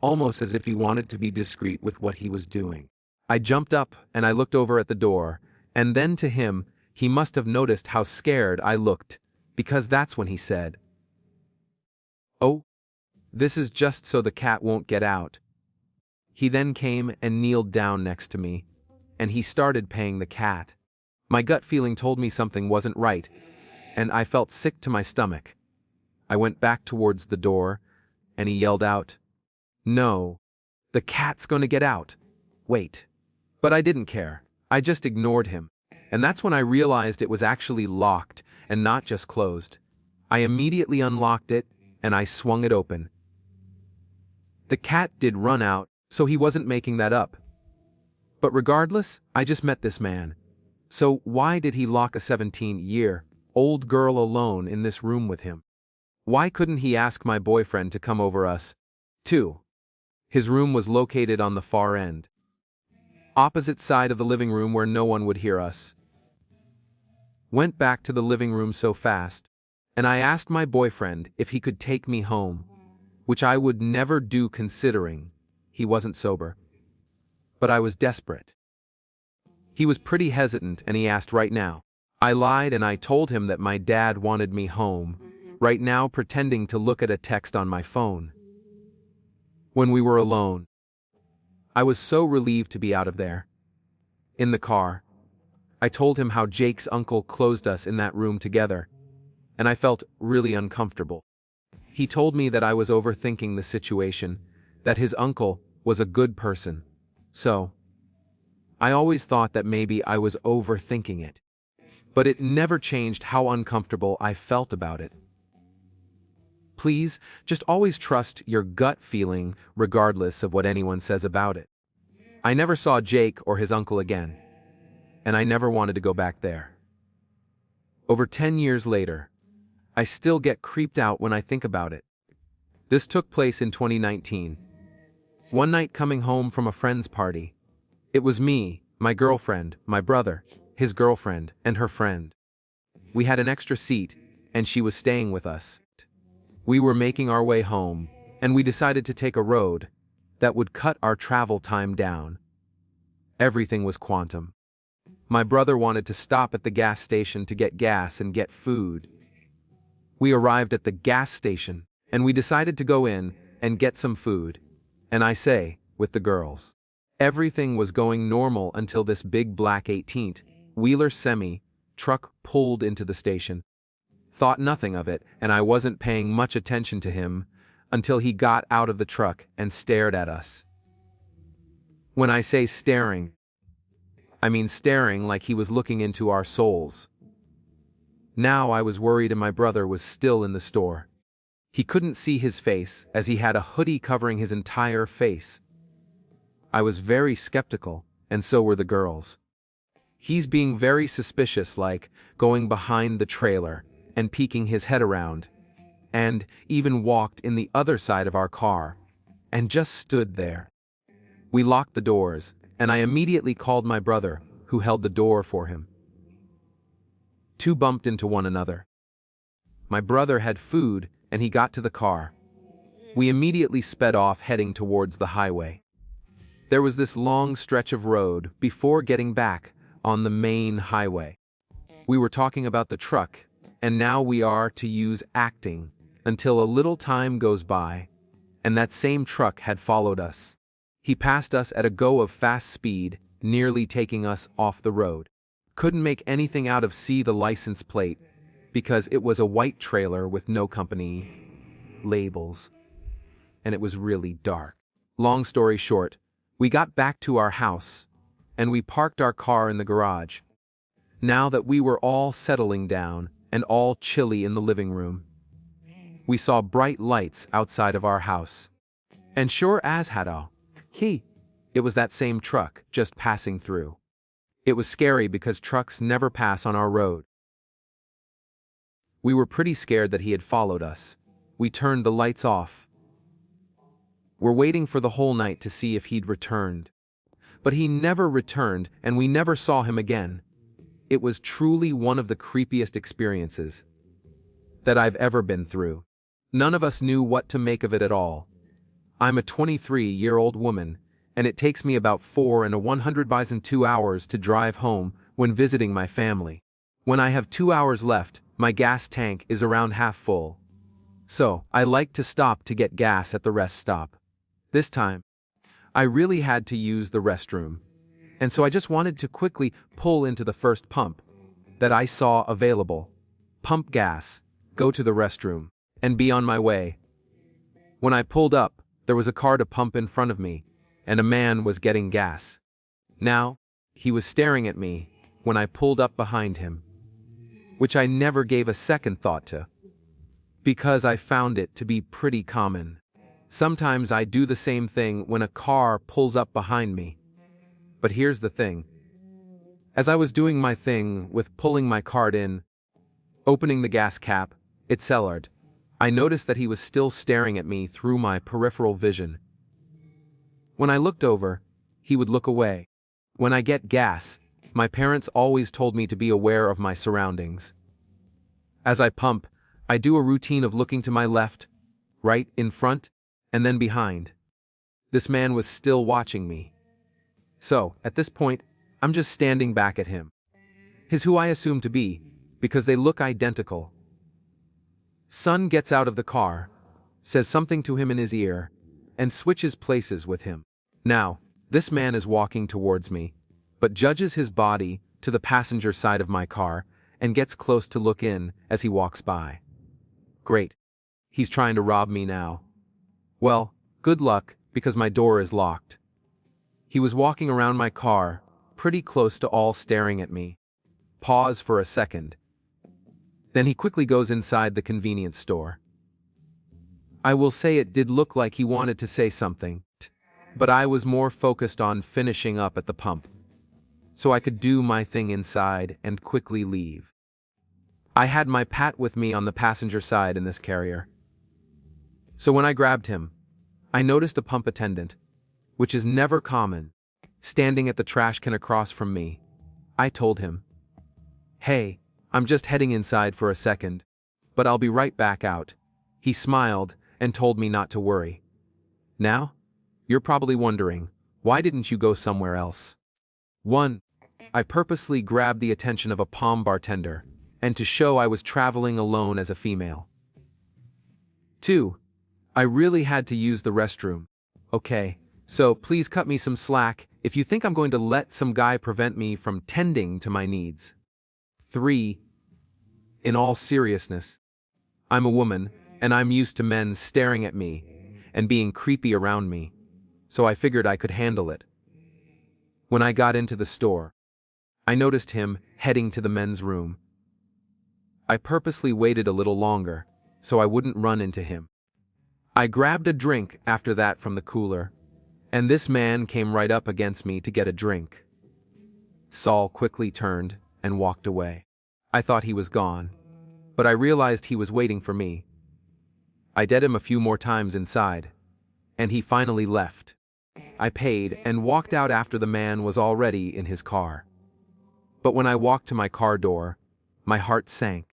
almost as if he wanted to be discreet with what he was doing. I jumped up and I looked over at the door, and then to him, he must have noticed how scared I looked, because that's when he said, "Oh, this is just so the cat won't get out." He then came and kneeled down next to me, and he started paying the cat. My gut feeling told me something wasn't right, and I felt sick to my stomach. I went back towards the door, and he yelled out, "No, the cat's gonna get out. Wait." But I didn't care. I just ignored him. And that's when I realized it was actually locked and not just closed. I immediately unlocked it, and I swung it open. The cat did run out, so he wasn't making that up. But regardless, I just met this man. So why did he lock a 17-year-old girl alone in this room with him? Why couldn't he ask my boyfriend to come over us, too? His room was located on the far end, opposite side of the living room where no one would hear us. Went back to the living room so fast, and I asked my boyfriend if he could take me home. which I would never do considering he wasn't sober. But I was desperate. He was pretty hesitant and he asked right now. I lied and I told him that my dad wanted me home, right now pretending to look at a text on my phone. When we were alone, I was so relieved to be out of there. In the car, I told him how Jake's uncle closed us in that room together, and I felt really uncomfortable. He told me that I was overthinking the situation, that his uncle was a good person. So, I always thought that maybe I was overthinking it. But it never changed how uncomfortable I felt about it. Please, just always trust your gut feeling regardless of what anyone says about it. I never saw Jake or his uncle again, and I never wanted to go back there. Over 10 years later, I still get creeped out when I think about it. This took place in 2019. One night coming home from a friend's party. It was me, my girlfriend, my brother, his girlfriend, and her friend. We had an extra seat, and she was staying with us. We were making our way home, and we decided to take a road that would cut our travel time down. Everything was quantum. My brother wanted to stop at the gas station to get gas and get food. We arrived at the gas station, and we decided to go in and get some food, and I say, with the girls. Everything was going normal until this big black 18-wheeler semi-truck pulled into the station. Thought nothing of it, and I wasn't paying much attention to him until he got out of the truck and stared at us. When I say staring, I mean staring like he was looking into our souls. Now I was worried and my brother was still in the store. He couldn't see his face as he had a hoodie covering his entire face. I was very skeptical, and so were the girls. He's being very suspicious, like going behind the trailer and peeking his head around, and even walked in the other side of our car, and just stood there. We locked the doors, and I immediately called my brother, who held the door for him. Two bumped into one another. My brother had food, and he got to the car. We immediately sped off heading towards the highway. There was this long stretch of road before getting back on the main highway. We were talking about the truck, and now we are to use acting until a little time goes by, and that same truck had followed us. He passed us at a go of fast speed, nearly taking us off the road. Couldn't make anything out of the license plate, because it was a white trailer with no company labels, and it was really dark. Long story short, we got back to our house, and we parked our car in the garage. Now that we were all settling down and all chilly in the living room, we saw bright lights outside of our house. And sure as hell, it was that same truck just passing through. It was scary because trucks never pass on our road. We were pretty scared that he had followed us. We turned the lights off. We're waiting for the whole night to see if he'd returned. But he never returned, and we never saw him again. It was truly one of the creepiest experiences that I've ever been through. None of us knew what to make of it at all. I'm a 23-year-old woman, and it takes me about 4 hours to drive home when visiting my family. When I have 2 hours left, my gas tank is around half full. So, I like to stop to get gas at the rest stop. This time, I really had to use the restroom, and so I just wanted to quickly pull into the first pump that I saw available, pump gas, go to the restroom, and be on my way. When I pulled up, there was a car to pump in front of me, and a man was getting gas. Now, he was staring at me when I pulled up behind him, which I never gave a second thought to, because I found it to be pretty common. Sometimes I do the same thing when a car pulls up behind me. But here's the thing. As I was doing my thing with pulling my card in, opening the gas cap, etc., I noticed that he was still staring at me through my peripheral vision. When I looked over, he would look away. When I get gas, my parents always told me to be aware of my surroundings. As I pump, I do a routine of looking to my left, right, in front, and then behind. This man was still watching me. So, at this point, I'm just standing back at him. He's who I assume to be, because they look identical. Son gets out of the car, says something to him in his ear, and switches places with him. Now, this man is walking towards me, but judges his body to the passenger side of my car and gets close to look in as he walks by. Great. He's trying to rob me now. Well, good luck, because my door is locked. He was walking around my car, pretty close to all staring at me. Pause for a second. Then he quickly goes inside the convenience store. I will say it did look like he wanted to say something, but I was more focused on finishing up at the pump, so I could do my thing inside and quickly leave. I had my Pat with me on the passenger side in this carrier. So when I grabbed him, I noticed a pump attendant, which is never common, standing at the trash can across from me. I told him, "Hey, I'm just heading inside for a second, but I'll be right back out." He smiled and told me not to worry. Now, you're probably wondering, why didn't you go somewhere else? 1. I purposely grabbed the attention of a Palm bartender, and to show I was traveling alone as a female. 2. I really had to use the restroom. Okay, so please cut me some slack if you think I'm going to let some guy prevent me from tending to my needs. 3. In all seriousness, I'm a woman, and I'm used to men staring at me and being creepy around me, so I figured I could handle it. When I got into the store, I noticed him heading to the men's room. I purposely waited a little longer, so I wouldn't run into him. I grabbed a drink after that from the cooler, and this man came right up against me to get a drink. Saul quickly turned and walked away. I thought he was gone, but I realized he was waiting for me. I did him a few more times inside, and he finally left. I paid and walked out after the man was already in his car. But when I walked to my car door, my heart sank.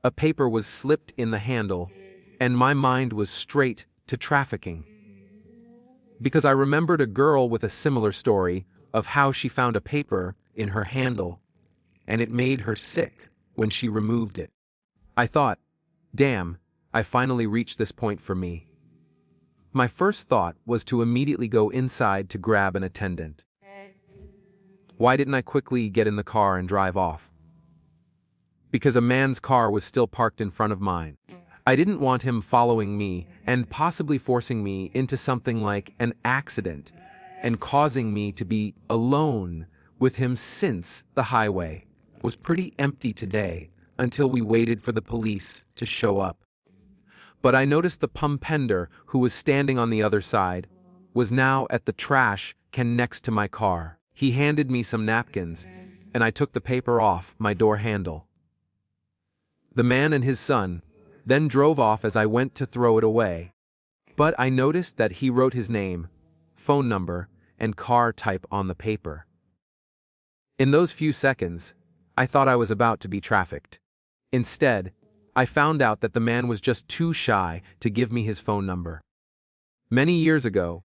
A paper was slipped in the handle, and my mind was straight to trafficking. Because I remembered a girl with a similar story of how she found a paper in her handle, and it made her sick when she removed it. I thought, damn, I finally reached this point for me. My first thought was to immediately go inside to grab an attendant. Why didn't I quickly get in the car and drive off? Because a man's car was still parked in front of mine. I didn't want him following me and possibly forcing me into something like an accident and causing me to be alone with him, since the highway was pretty empty today until we waited for the police to show up. But I noticed the pumpender, who was standing on the other side, was now at the trash can next to my car. He handed me some napkins, and I took the paper off my door handle. The man and his son then drove off as I went to throw it away. But I noticed that he wrote his name, phone number, and car type on the paper. In those few seconds, I thought I was about to be trafficked. Instead, I found out that the man was just too shy to give me his phone number. Many years ago,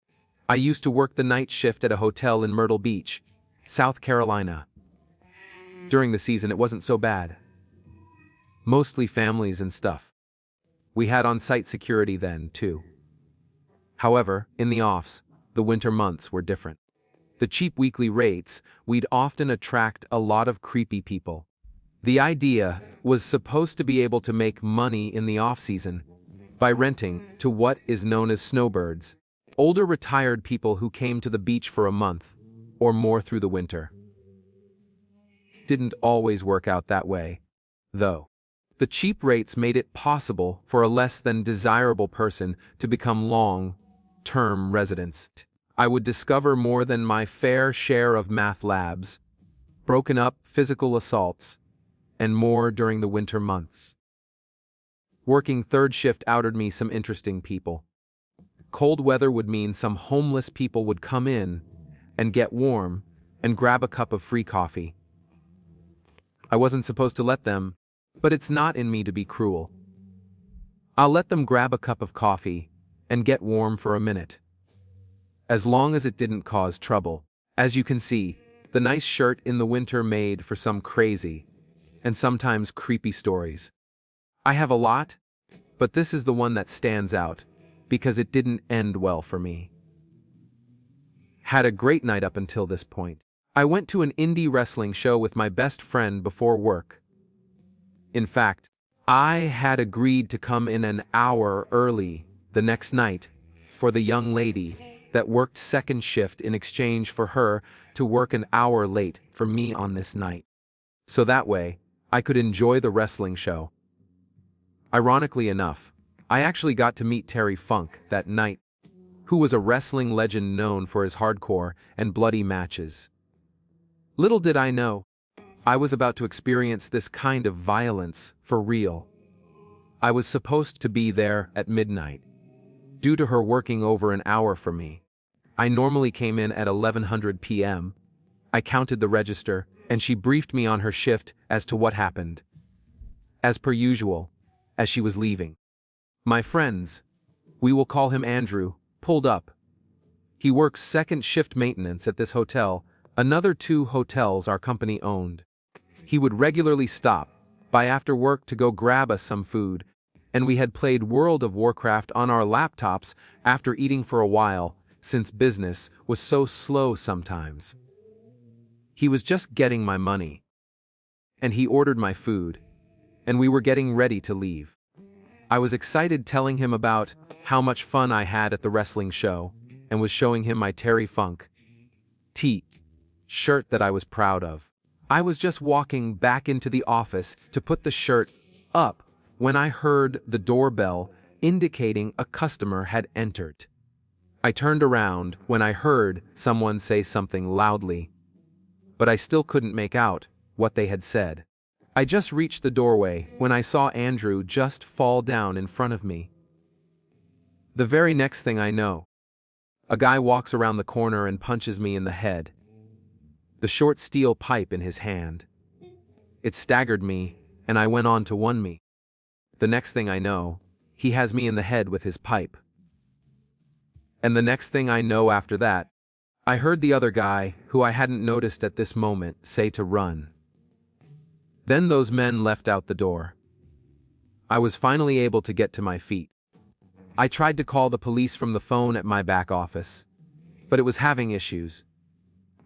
I used to work the night shift at a hotel in Myrtle Beach, South Carolina. During the season, it wasn't so bad. Mostly families and stuff. We had on-site security then, too. However, in the offs, the winter months were different. The cheap weekly rates, we'd often attract a lot of creepy people. The idea was supposed to be able to make money in the off-season by renting to what is known as snowbirds, older retired people who came to the beach for a month or more through the winter. Didn't always work out that way, though. The cheap rates made it possible for a less than desirable person to become long-term residents. I would discover more than my fair share of math labs, broken up physical assaults, and more during the winter months. Working third shift outed me some interesting people. Cold weather would mean some homeless people would come in and get warm and grab a cup of free coffee. I wasn't supposed to let them, but it's not in me to be cruel. I'll let them grab a cup of coffee and get warm for a minute. As long as it didn't cause trouble. As you can see, the nice shirt in the winter made for some crazy, and sometimes creepy stories. I have a lot, but this is the one that stands out, because it didn't end well for me. Had a great night up until this point. I went to an indie wrestling show with my best friend before work. In fact, I had agreed to come in an hour early the next night for the young lady that worked second shift in exchange for her to work an hour late for me on this night. So that way, I could enjoy the wrestling show. Ironically enough, I actually got to meet Terry Funk that night, who was a wrestling legend known for his hardcore and bloody matches. Little did I know, I was about to experience this kind of violence for real. I was supposed to be there at midnight, due to her working over an hour for me. I normally came in at 11:00 p.m. I counted the register, and she briefed me on her shift as to what happened. As per usual, as she was leaving, my friends, we will call him Andrew, pulled up. He works second shift maintenance at this hotel, another 2 hotels our company owned. He would regularly stop by after work to go grab us some food, and we had played World of Warcraft on our laptops after eating for a while, since business was so slow sometimes. He was just getting my money, and he ordered my food, and we were getting ready to leave. I was excited telling him about how much fun I had at the wrestling show, and was showing him my Terry Funk shirt that I was proud of. I was just walking back into the office to put the shirt up when I heard the doorbell indicating a customer had entered. I turned around when I heard someone say something loudly, but I still couldn't make out what they had said. I just reached the doorway when I saw Andrew just fall down in front of me. The very next thing I know, a guy walks around the corner and punches me in the head, the short steel pipe in his hand. It staggered me, and I went on to one knee. The next thing I know, he has me in the head with his pipe. And the next thing I know after that, I heard the other guy, who I hadn't noticed at this moment, say to run. Then those men left out the door. I was finally able to get to my feet. I tried to call the police from the phone at my back office, but it was having issues.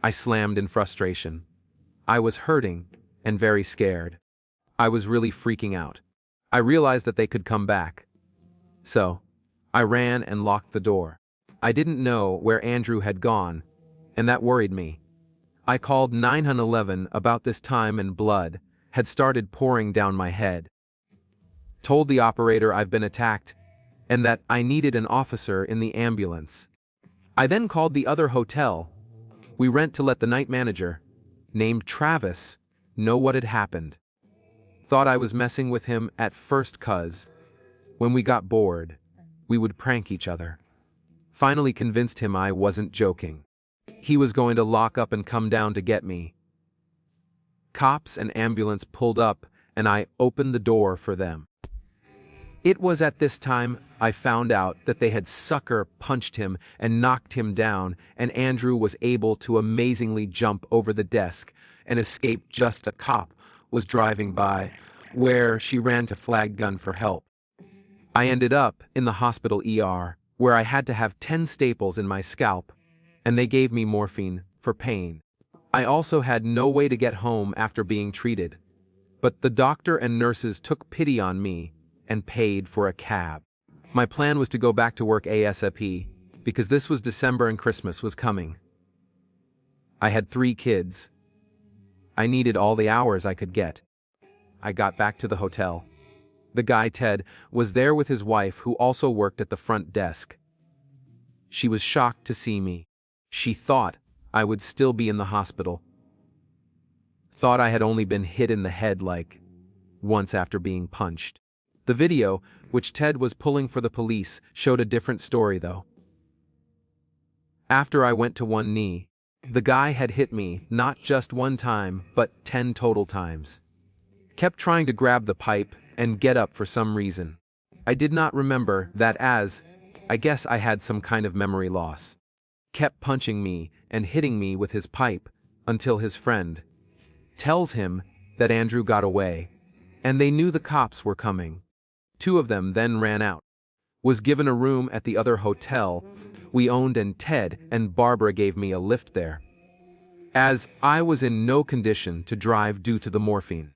I slammed in frustration. I was hurting and very scared. I was really freaking out. I realized that they could come back. So, I ran and locked the door. I didn't know where Andrew had gone, and that worried me. I called 911 about this time and blood had started pouring down my head. Told the operator I've been attacked and that I needed an officer in the ambulance. I then called the other hotel we rent to let the night manager, named Travis, know what had happened. Thought I was messing with him at first 'cause, when we got bored, we would prank each other. Finally convinced him I wasn't joking. He was going to lock up and come down to get me. Cops and ambulance pulled up, and I opened the door for them. It was at this time I found out that they had sucker punched him and knocked him down, and Andrew was able to amazingly jump over the desk and escape just a cop was driving by, where she ran to flag gun for help. I ended up in the hospital ER, where I had to have 10 staples in my scalp, and they gave me morphine for pain. I also had no way to get home after being treated, but the doctor and nurses took pity on me and paid for a cab. My plan was to go back to work ASAP, because this was December and Christmas was coming. I had 3 kids. I needed all the hours I could get. I got back to the hotel. The guy, Ted, was there with his wife, who also worked at the front desk. She was shocked to see me. She thought I would still be in the hospital. Thought I had only been hit in the head like once after being punched. The video, which Ted was pulling for the police, showed a different story though. After I went to one knee, the guy had hit me not just one time, but 10 total times. Kept trying to grab the pipe and get up for some reason. I did not remember that as I guess I had some kind of memory loss. Kept punching me and hitting me with his pipe until his friend tells him that Andrew got away, and they knew the cops were coming. Two of them then ran out. Was given a room at the other hotel we owned, and Ted and Barbara gave me a lift there, as I was in no condition to drive due to the morphine.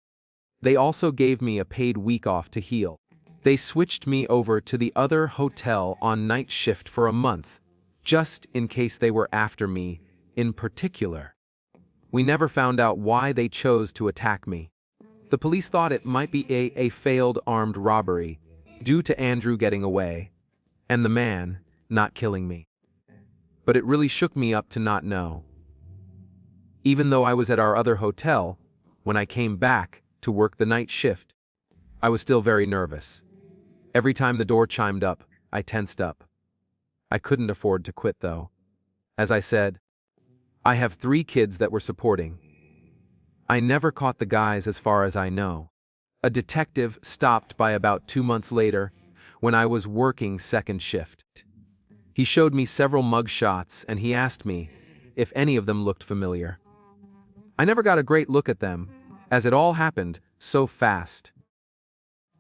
They also gave me a paid week off to heal. They switched me over to the other hotel on night shift for a month, just in case they were after me in particular. We never found out why they chose to attack me. The police thought it might be a failed armed robbery due to Andrew getting away and the man not killing me. But it really shook me up to not know. Even though I was at our other hotel, when I came back to work the night shift, I was still very nervous. Every time the door chimed up, I tensed up. I couldn't afford to quit though. As I said, I have 3 kids that we're supporting. I never caught the guys as far as I know. A detective stopped by about 2 months later when I was working second shift. He showed me several mug shots and he asked me if any of them looked familiar. I never got a great look at them, as it all happened so fast.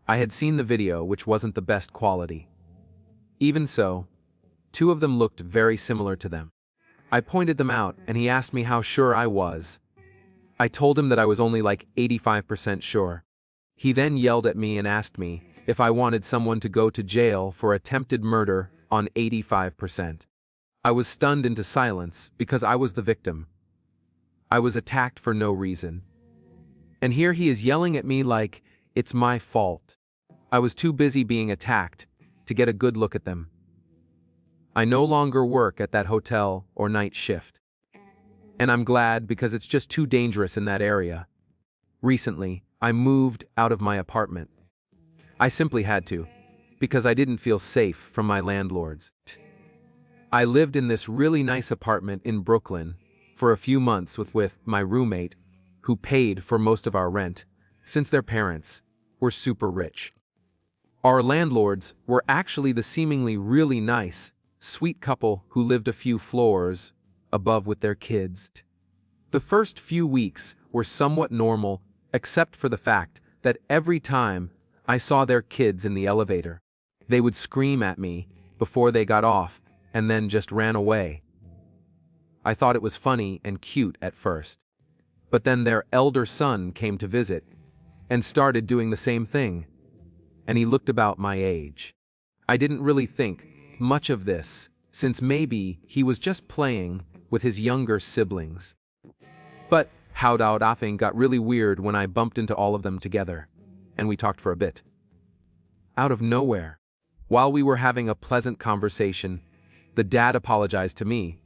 I had seen the video, which wasn't the best quality. Even so, 2 of them looked very similar to them. I pointed them out and he asked me how sure I was. I told him that I was only like 85% sure. He then yelled at me and asked me if I wanted someone to go to jail for attempted murder on 85%. I was stunned into silence because I was the victim. I was attacked for no reason. And here he is yelling at me like it's my fault. I was too busy being attacked to get a good look at them. I no longer work at that hotel or night shift. And I'm glad, because it's just too dangerous in that area. Recently, I moved out of my apartment. I simply had to, because I didn't feel safe from my landlords. I lived in this really nice apartment in Brooklyn for a few months with my roommate, who paid for most of our rent, since their parents were super rich. Our landlords were actually the seemingly really nice, sweet couple who lived a few floors above with their kids. The first few weeks were somewhat normal, except for the fact that every time I saw their kids in the elevator, they would scream at me before they got off and then just ran away. I thought it was funny and cute at first. But then their elder son came to visit and started doing the same thing. And he looked about my age. I didn't really think much of this, since maybe he was just playing with his younger siblings. But Howdowdafing got really weird when I bumped into all of them together, and we talked for a bit. Out of nowhere, while we were having a pleasant conversation, the dad apologized to me,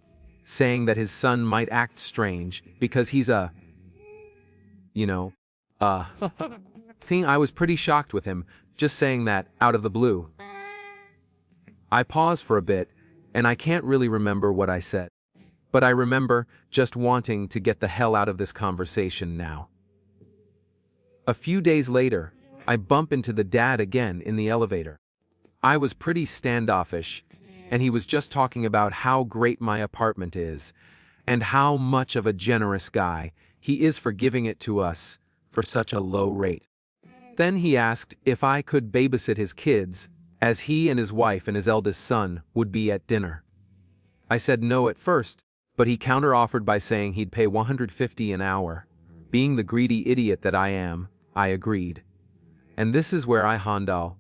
saying that his son might act strange because he's a thing. I was pretty shocked with him just saying that out of the blue. I paused for a bit, and I can't really remember what I said. But I remember just wanting to get the hell out of this conversation now. A few days later, I bump into the dad again in the elevator. I was pretty standoffish, and he was just talking about how great my apartment is, and how much of a generous guy he is for giving it to us for such a low rate. Then he asked if I could babysit his kids, as he and his wife and his eldest son would be at dinner. I said no at first, but he counter-offered by saying he'd pay $150 an hour. Being the greedy idiot that I am, I agreed. And this is where I Hondal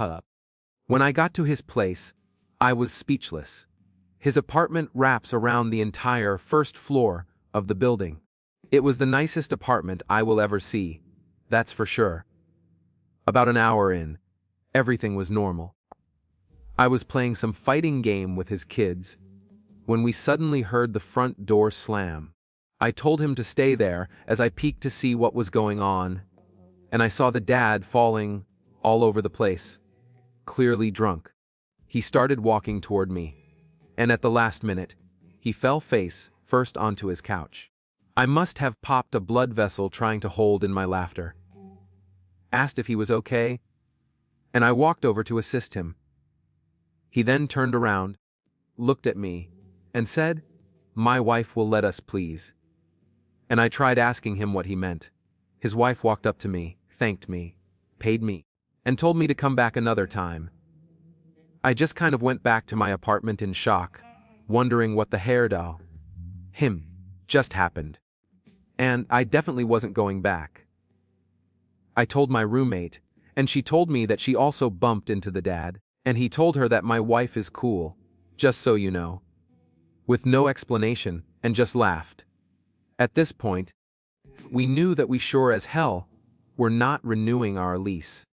up. When I got to his place, I was speechless. His apartment wraps around the entire first floor of the building. It was the nicest apartment I will ever see, that's for sure. About an hour in, everything was normal. I was playing some fighting game with his kids when we suddenly heard the front door slam. I told him to stay there as I peeked to see what was going on, and I saw the dad falling all over the place, clearly drunk. He started walking toward me, and at the last minute, he fell face first onto his couch. I must have popped a blood vessel trying to hold in my laughter. Asked if he was okay, and I walked over to assist him. He then turned around, looked at me, and said, "My wife will let us, please." And I tried asking him what he meant. His wife walked up to me, thanked me, paid me, and told me to come back another time. I just kind of went back to my apartment in shock, wondering what the him just happened. And I definitely wasn't going back. I told my roommate, and she told me that she also bumped into the dad, and he told her that my wife is cool, just so you know. With no explanation, and just laughed. At this point, we knew that we sure as hell were not renewing our lease.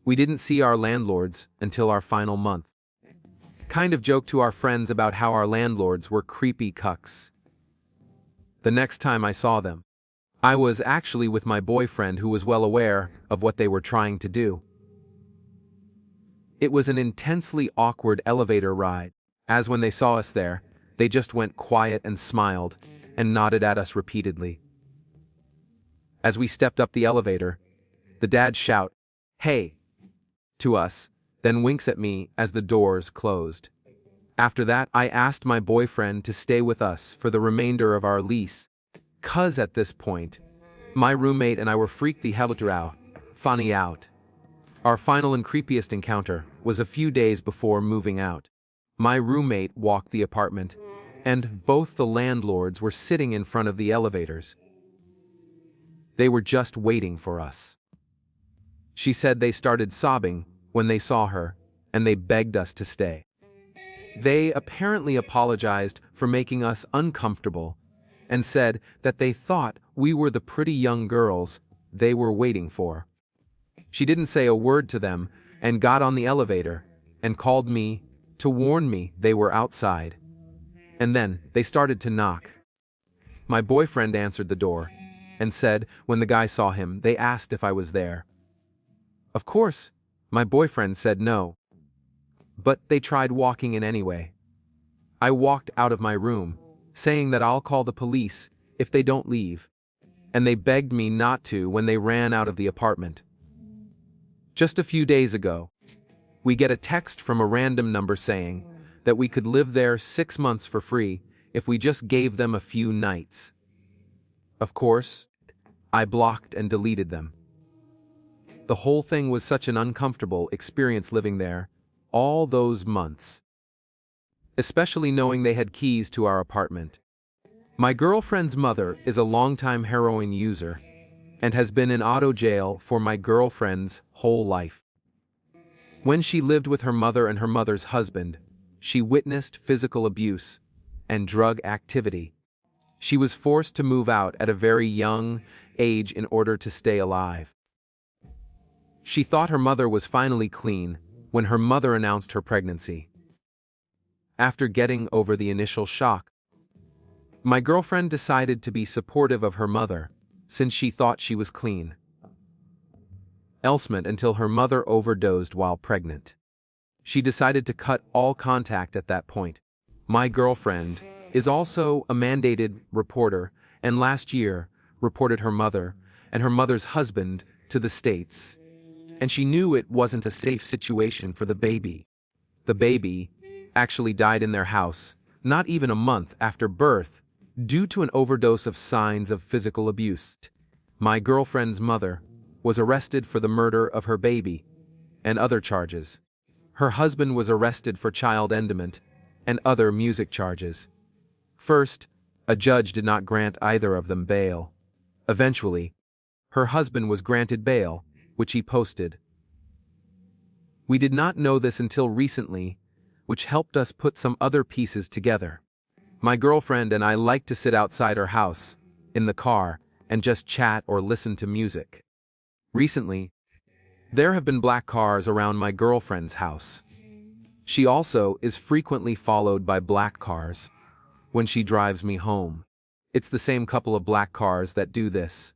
We didn't see our landlords until our final month. Kind of joked to our friends about how our landlords were creepy cucks. The next time I saw them, I was actually with my boyfriend, who was well aware of what they were trying to do. It was an intensely awkward elevator ride, as when they saw us there, they just went quiet and smiled, and nodded at us repeatedly. As we stepped up the elevator, the dad shout, "Hey!" to us, then winks at me as the doors closed. After that, I asked my boyfriend to stay with us for the remainder of our lease, 'cause at this point, my roommate and I were freaked the hell funny out. Our final and creepiest encounter was a few days before moving out. My roommate walked the apartment, and both the landlords were sitting in front of the elevators. They were just waiting for us. She said they started sobbing when they saw her, and they begged us to stay. They apparently apologized for making us uncomfortable, and said that they thought we were the pretty young girls they were waiting for. She didn't say a word to them, and got on the elevator, and called me to warn me they were outside. And then they started to knock. My boyfriend answered the door, and said when the guy saw him, they asked if I was there. Of course, my boyfriend said no. But they tried walking in anyway. I walked out of my room, saying that I'll call the police if they don't leave, and they begged me not to when they ran out of the apartment. Just a few days ago, we get a text from a random number saying that we could live there 6 months for free if we just gave them a few nights. Of course, I blocked and deleted them. The whole thing was such an uncomfortable experience living there all those months, especially knowing they had keys to our apartment. My girlfriend's mother is a longtime heroin user and has been in auto jail for my girlfriend's whole life. When she lived with her mother and her mother's husband, she witnessed physical abuse and drug activity. She was forced to move out at a very young age in order to stay alive. She thought her mother was finally clean when her mother announced her pregnancy. After getting over the initial shock, my girlfriend decided to be supportive of her mother, since she thought she was clean. Elsement until her mother overdosed while pregnant. She decided to cut all contact at that point. My girlfriend is also a mandated reporter, and last year reported her mother and her mother's husband to the States. And she knew it wasn't a safe situation for the baby. The baby actually died in their house, not even a month after birth, due to an overdose of signs of physical abuse. My girlfriend's mother was arrested for the murder of her baby and other charges. Her husband was arrested for child endangerment and other music charges. First, a judge did not grant either of them bail. Eventually, her husband was granted bail, which he posted. We did not know this until recently, which helped us put some other pieces together. My girlfriend and I like to sit outside her house, in the car, and just chat or listen to music. Recently, there have been black cars around my girlfriend's house. She also is frequently followed by black cars when she drives me home. It's the same couple of black cars that do this.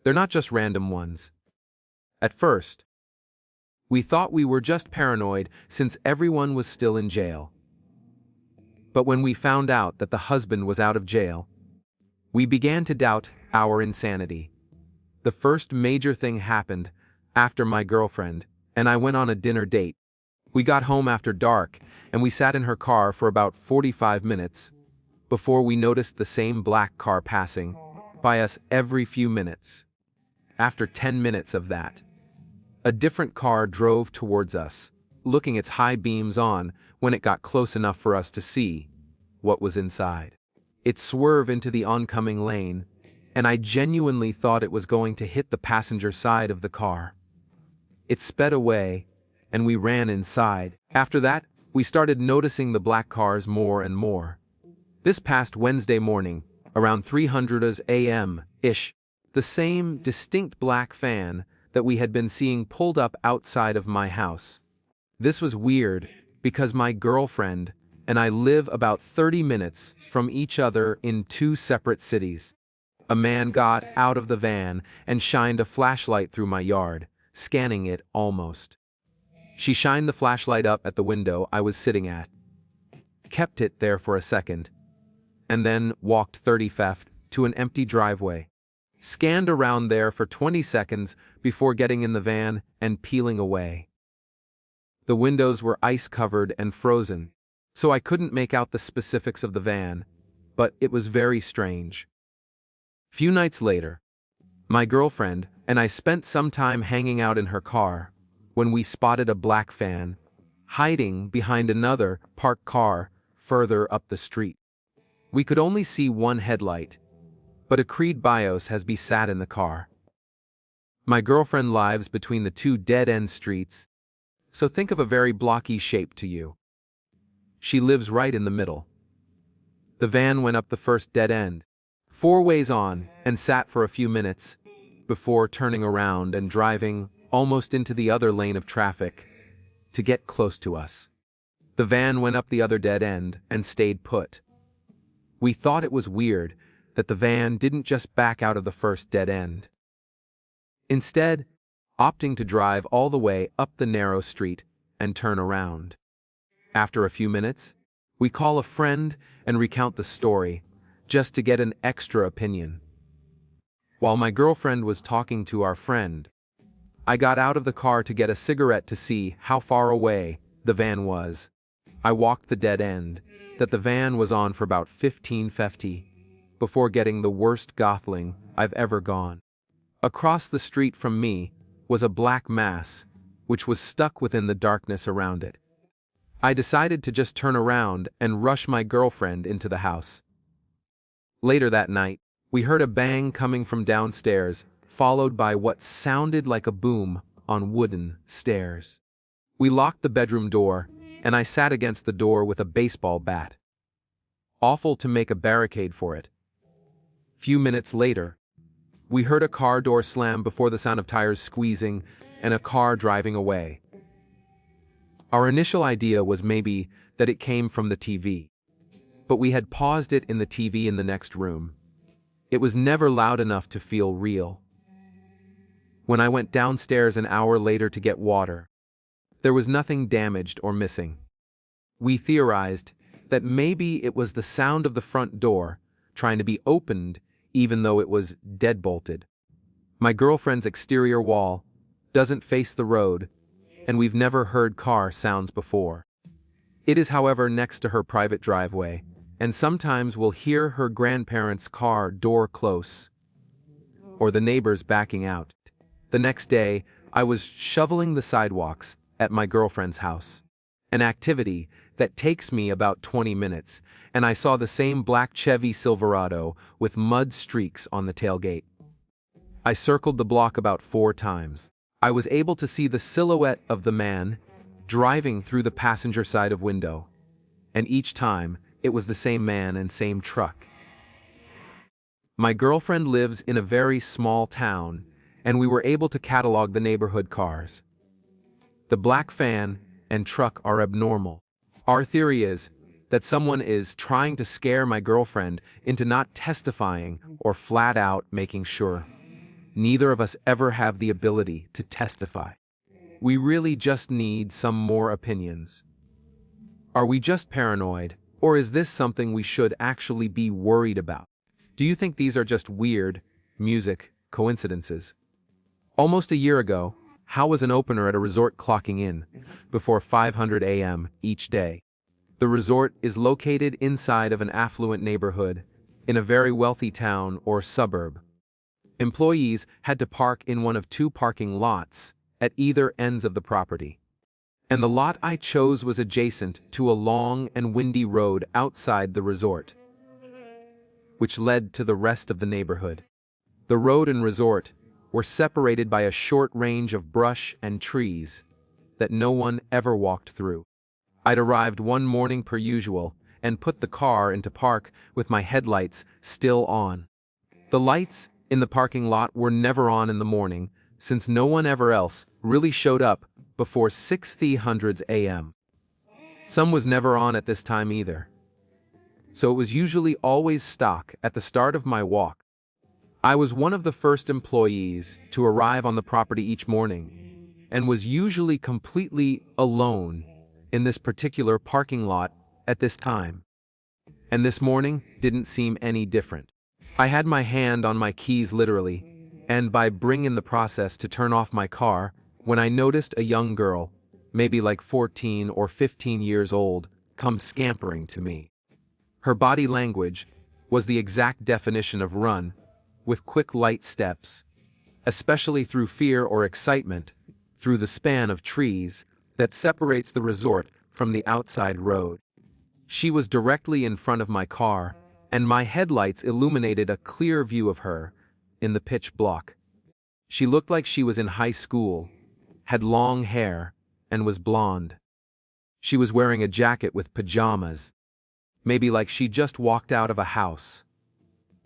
They're not just random ones. At first, we thought we were just paranoid since everyone was still in jail. But when we found out that the husband was out of jail, we began to doubt our insanity. The first major thing happened after my girlfriend and I went on a dinner date We got home after dark, and we sat in her car for about 45 minutes before we noticed the same black car passing by us every few minutes. After 10 minutes of that, a different car drove towards us, looking its high beams on when it got close enough for us to see what was inside. It swerved into the oncoming lane, and I genuinely thought it was going to hit the passenger side of the car. It sped away, and we ran inside. After that, we started noticing the black cars more and more. This past Wednesday morning, around 3:00 a.m.-ish, the same distinct black van that we had been seeing pulled up outside of my house. This was weird because my girlfriend and I live about 30 minutes from each other in two separate cities. A man got out of the van and shined a flashlight through my yard, scanning it almost. She shined the flashlight up at the window I was sitting at, kept it there for a second, and then walked 30 feet to an empty driveway, scanned around there for 20 seconds before getting in the van and peeling away. The windows were ice-covered and frozen, so I couldn't make out the specifics of the van, but it was very strange. Few nights later, my girlfriend and I spent some time hanging out in her car when we spotted a black van hiding behind another parked car further up the street. We could only see one headlight, but a Creed BIOS has been sat in the car. My girlfriend lives between the two dead-end streets, so think of a very blocky shape to you. She lives right in the middle. The van went up the first dead end, 4 ways on, and sat for a few minutes before turning around and driving almost into the other lane of traffic to get close to us. The van went up the other dead end and stayed put. We thought it was weird that the van didn't just back out of the first dead end, instead opting to drive all the way up the narrow street and turn around. After a few minutes, we call a friend and recount the story, just to get an extra opinion. While my girlfriend was talking to our friend, I got out of the car to get a cigarette to see how far away the van was. I walked the dead end that the van was on for about 15 feet before getting the worst gothling I've ever gone. Across the street from me was a black mass, which was stuck within the darkness around it. I decided to just turn around and rush my girlfriend into the house. Later that night, we heard a bang coming from downstairs, followed by what sounded like a boom on wooden stairs. We locked the bedroom door, and I sat against the door with a baseball bat. Awful to make a barricade for it. Few minutes later, we heard a car door slam before the sound of tires squeezing and a car driving away. Our initial idea was maybe that it came from the TV, but we had paused it in the TV in the next room. It was never loud enough to feel real. When I went downstairs an hour later to get water, there was nothing damaged or missing. We theorized that maybe it was the sound of the front door trying to be opened even though it was deadbolted. My girlfriend's exterior wall doesn't face the road, and we've never heard car sounds before. It is, however, next to her private driveway, and sometimes we'll hear her grandparents' car door close, or the neighbors backing out. The next day, I was shoveling the sidewalks at my girlfriend's house, an activity that takes me about 20 minutes, and I saw the same black Chevy Silverado with mud streaks on the tailgate. I circled the block about 4 times. I was able to see the silhouette of the man driving through the passenger side of window, and each time it was the same man and same truck. My girlfriend lives in a very small town, and we were able to catalog the neighborhood cars. The black van and truck are abnormal. Our theory is that someone is trying to scare my girlfriend into not testifying or flat out making sure. Neither of us ever have the ability to testify. We really just need some more opinions. Are we just paranoid, or is this something we should actually be worried about? Do you think these are just weird music coincidences? Almost a year ago, How was an opener at a resort clocking in before 500 a.m. each day? The resort is located inside of an affluent neighborhood in a very wealthy town or suburb. Employees had to park in one of two parking lots at either ends of the property. And the lot I chose was adjacent to a long and windy road outside the resort, which led to the rest of the neighborhood. The road and resort were separated by a short range of brush and trees that no one ever walked through. I'd arrived one morning per usual and put the car into park with my headlights still on. The lights in the parking lot were never on in the morning, since no one ever else really showed up before 6:00 a.m. Sun was never on at this time either, so it was usually always stock at the start of my walk. I was one of the first employees to arrive on the property each morning, and was usually completely alone in this particular parking lot at this time. And this morning didn't seem any different. I had my hand on my keys literally, and by bringing the process to turn off my car, when I noticed a young girl, maybe like 14 or 15 years old, come scampering to me. Her body language was the exact definition of run, with quick light steps, especially through fear or excitement, through the span of trees that separates the resort from the outside road. She was directly in front of my car, and my headlights illuminated a clear view of her in the pitch black. She looked like she was in high school, had long hair, and was blonde. She was wearing a jacket with pajamas, maybe like she just walked out of a house.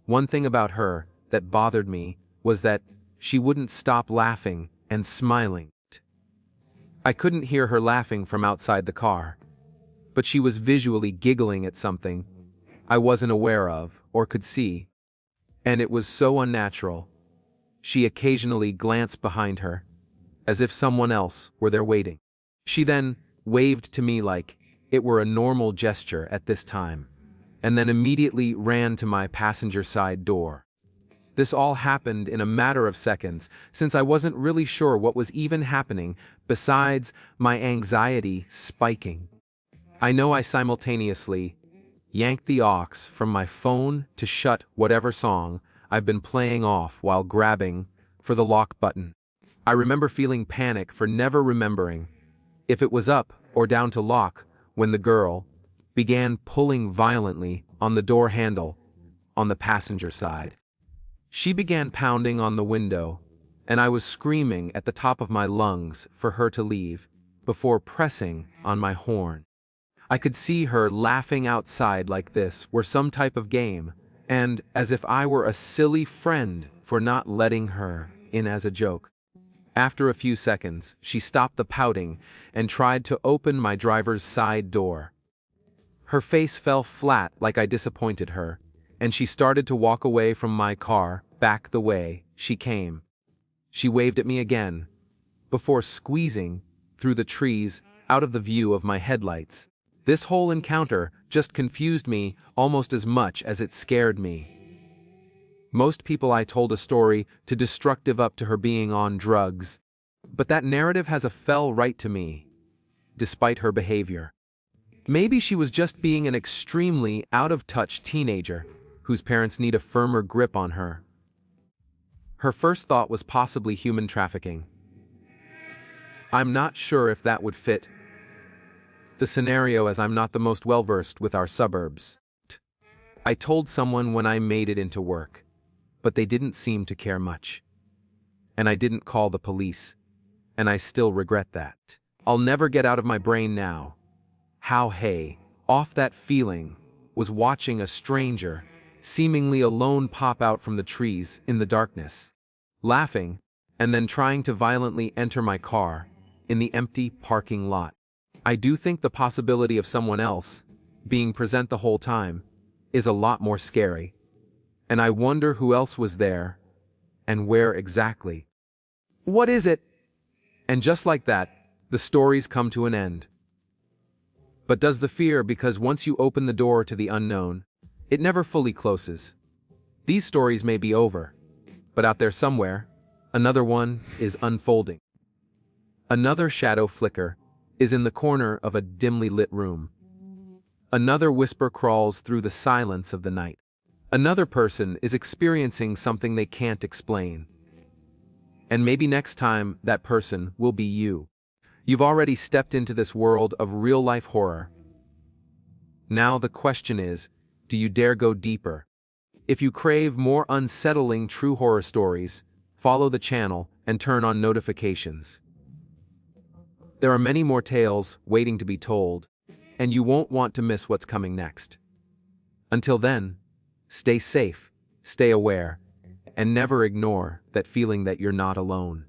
One thing about her that bothered me was that she wouldn't stop laughing and smiling. I couldn't hear her laughing from outside the car, but she was visually giggling at something I wasn't aware of or could see, and it was so unnatural. She occasionally glanced behind her, as if someone else were there waiting. She then waved to me like it were a normal gesture at this time, and then immediately ran to my passenger side door. This all happened in a matter of seconds, since I wasn't really sure what was even happening besides my anxiety spiking. I know I simultaneously yanked the aux from my phone to shut whatever song I've been playing off while grabbing for the lock button. I remember feeling panic for never remembering if it was up or down to lock when the girl began pulling violently on the door handle on the passenger side. She began pounding on the window, and I was screaming at the top of my lungs for her to leave before pressing on my horn. I could see her laughing outside like this were some type of game, and as if I were a silly friend for not letting her in as a joke. After a few seconds, she stopped the pouting and tried to open my driver's side door. Her face fell flat like I disappointed her, and she started to walk away from my car back the way she came. She waved at me again, before squeezing through the trees out of the view of my headlights. This whole encounter just confused me almost as much as it scared me. Most people I told a story to destructive up to her being on drugs, but that narrative has a fell right to me, despite her behavior. Maybe she was just being an extremely out-of-touch teenager whose parents need a firmer grip on her. Her first thought was possibly human trafficking. I'm not sure if that would fit the scenario, as I'm not the most well-versed with our suburbs. I told someone when I made it into work, but they didn't seem to care much. And I didn't call the police, and I still regret that. I'll never get out of my brain now how off that feeling was watching a stranger seemingly alone pop out from the trees in the darkness, laughing, and then trying to violently enter my car in the empty parking lot. I do think the possibility of someone else being present the whole time is a lot more scary, and I wonder who else was there and where exactly. What is it? And just like that, the stories come to an end. But does the fear, because once you open the door to the unknown, it never fully closes. These stories may be over, but out there somewhere, another one is unfolding. Another shadow flicker is in the corner of a dimly lit room. Another whisper crawls through the silence of the night. Another person is experiencing something they can't explain. And maybe next time, that person will be you. You've already stepped into this world of real-life horror. Now the question is, do you dare go deeper? If you crave more unsettling true horror stories, follow the channel and turn on notifications. There are many more tales waiting to be told, and you won't want to miss what's coming next. Until then, stay safe, stay aware, and never ignore that feeling that you're not alone.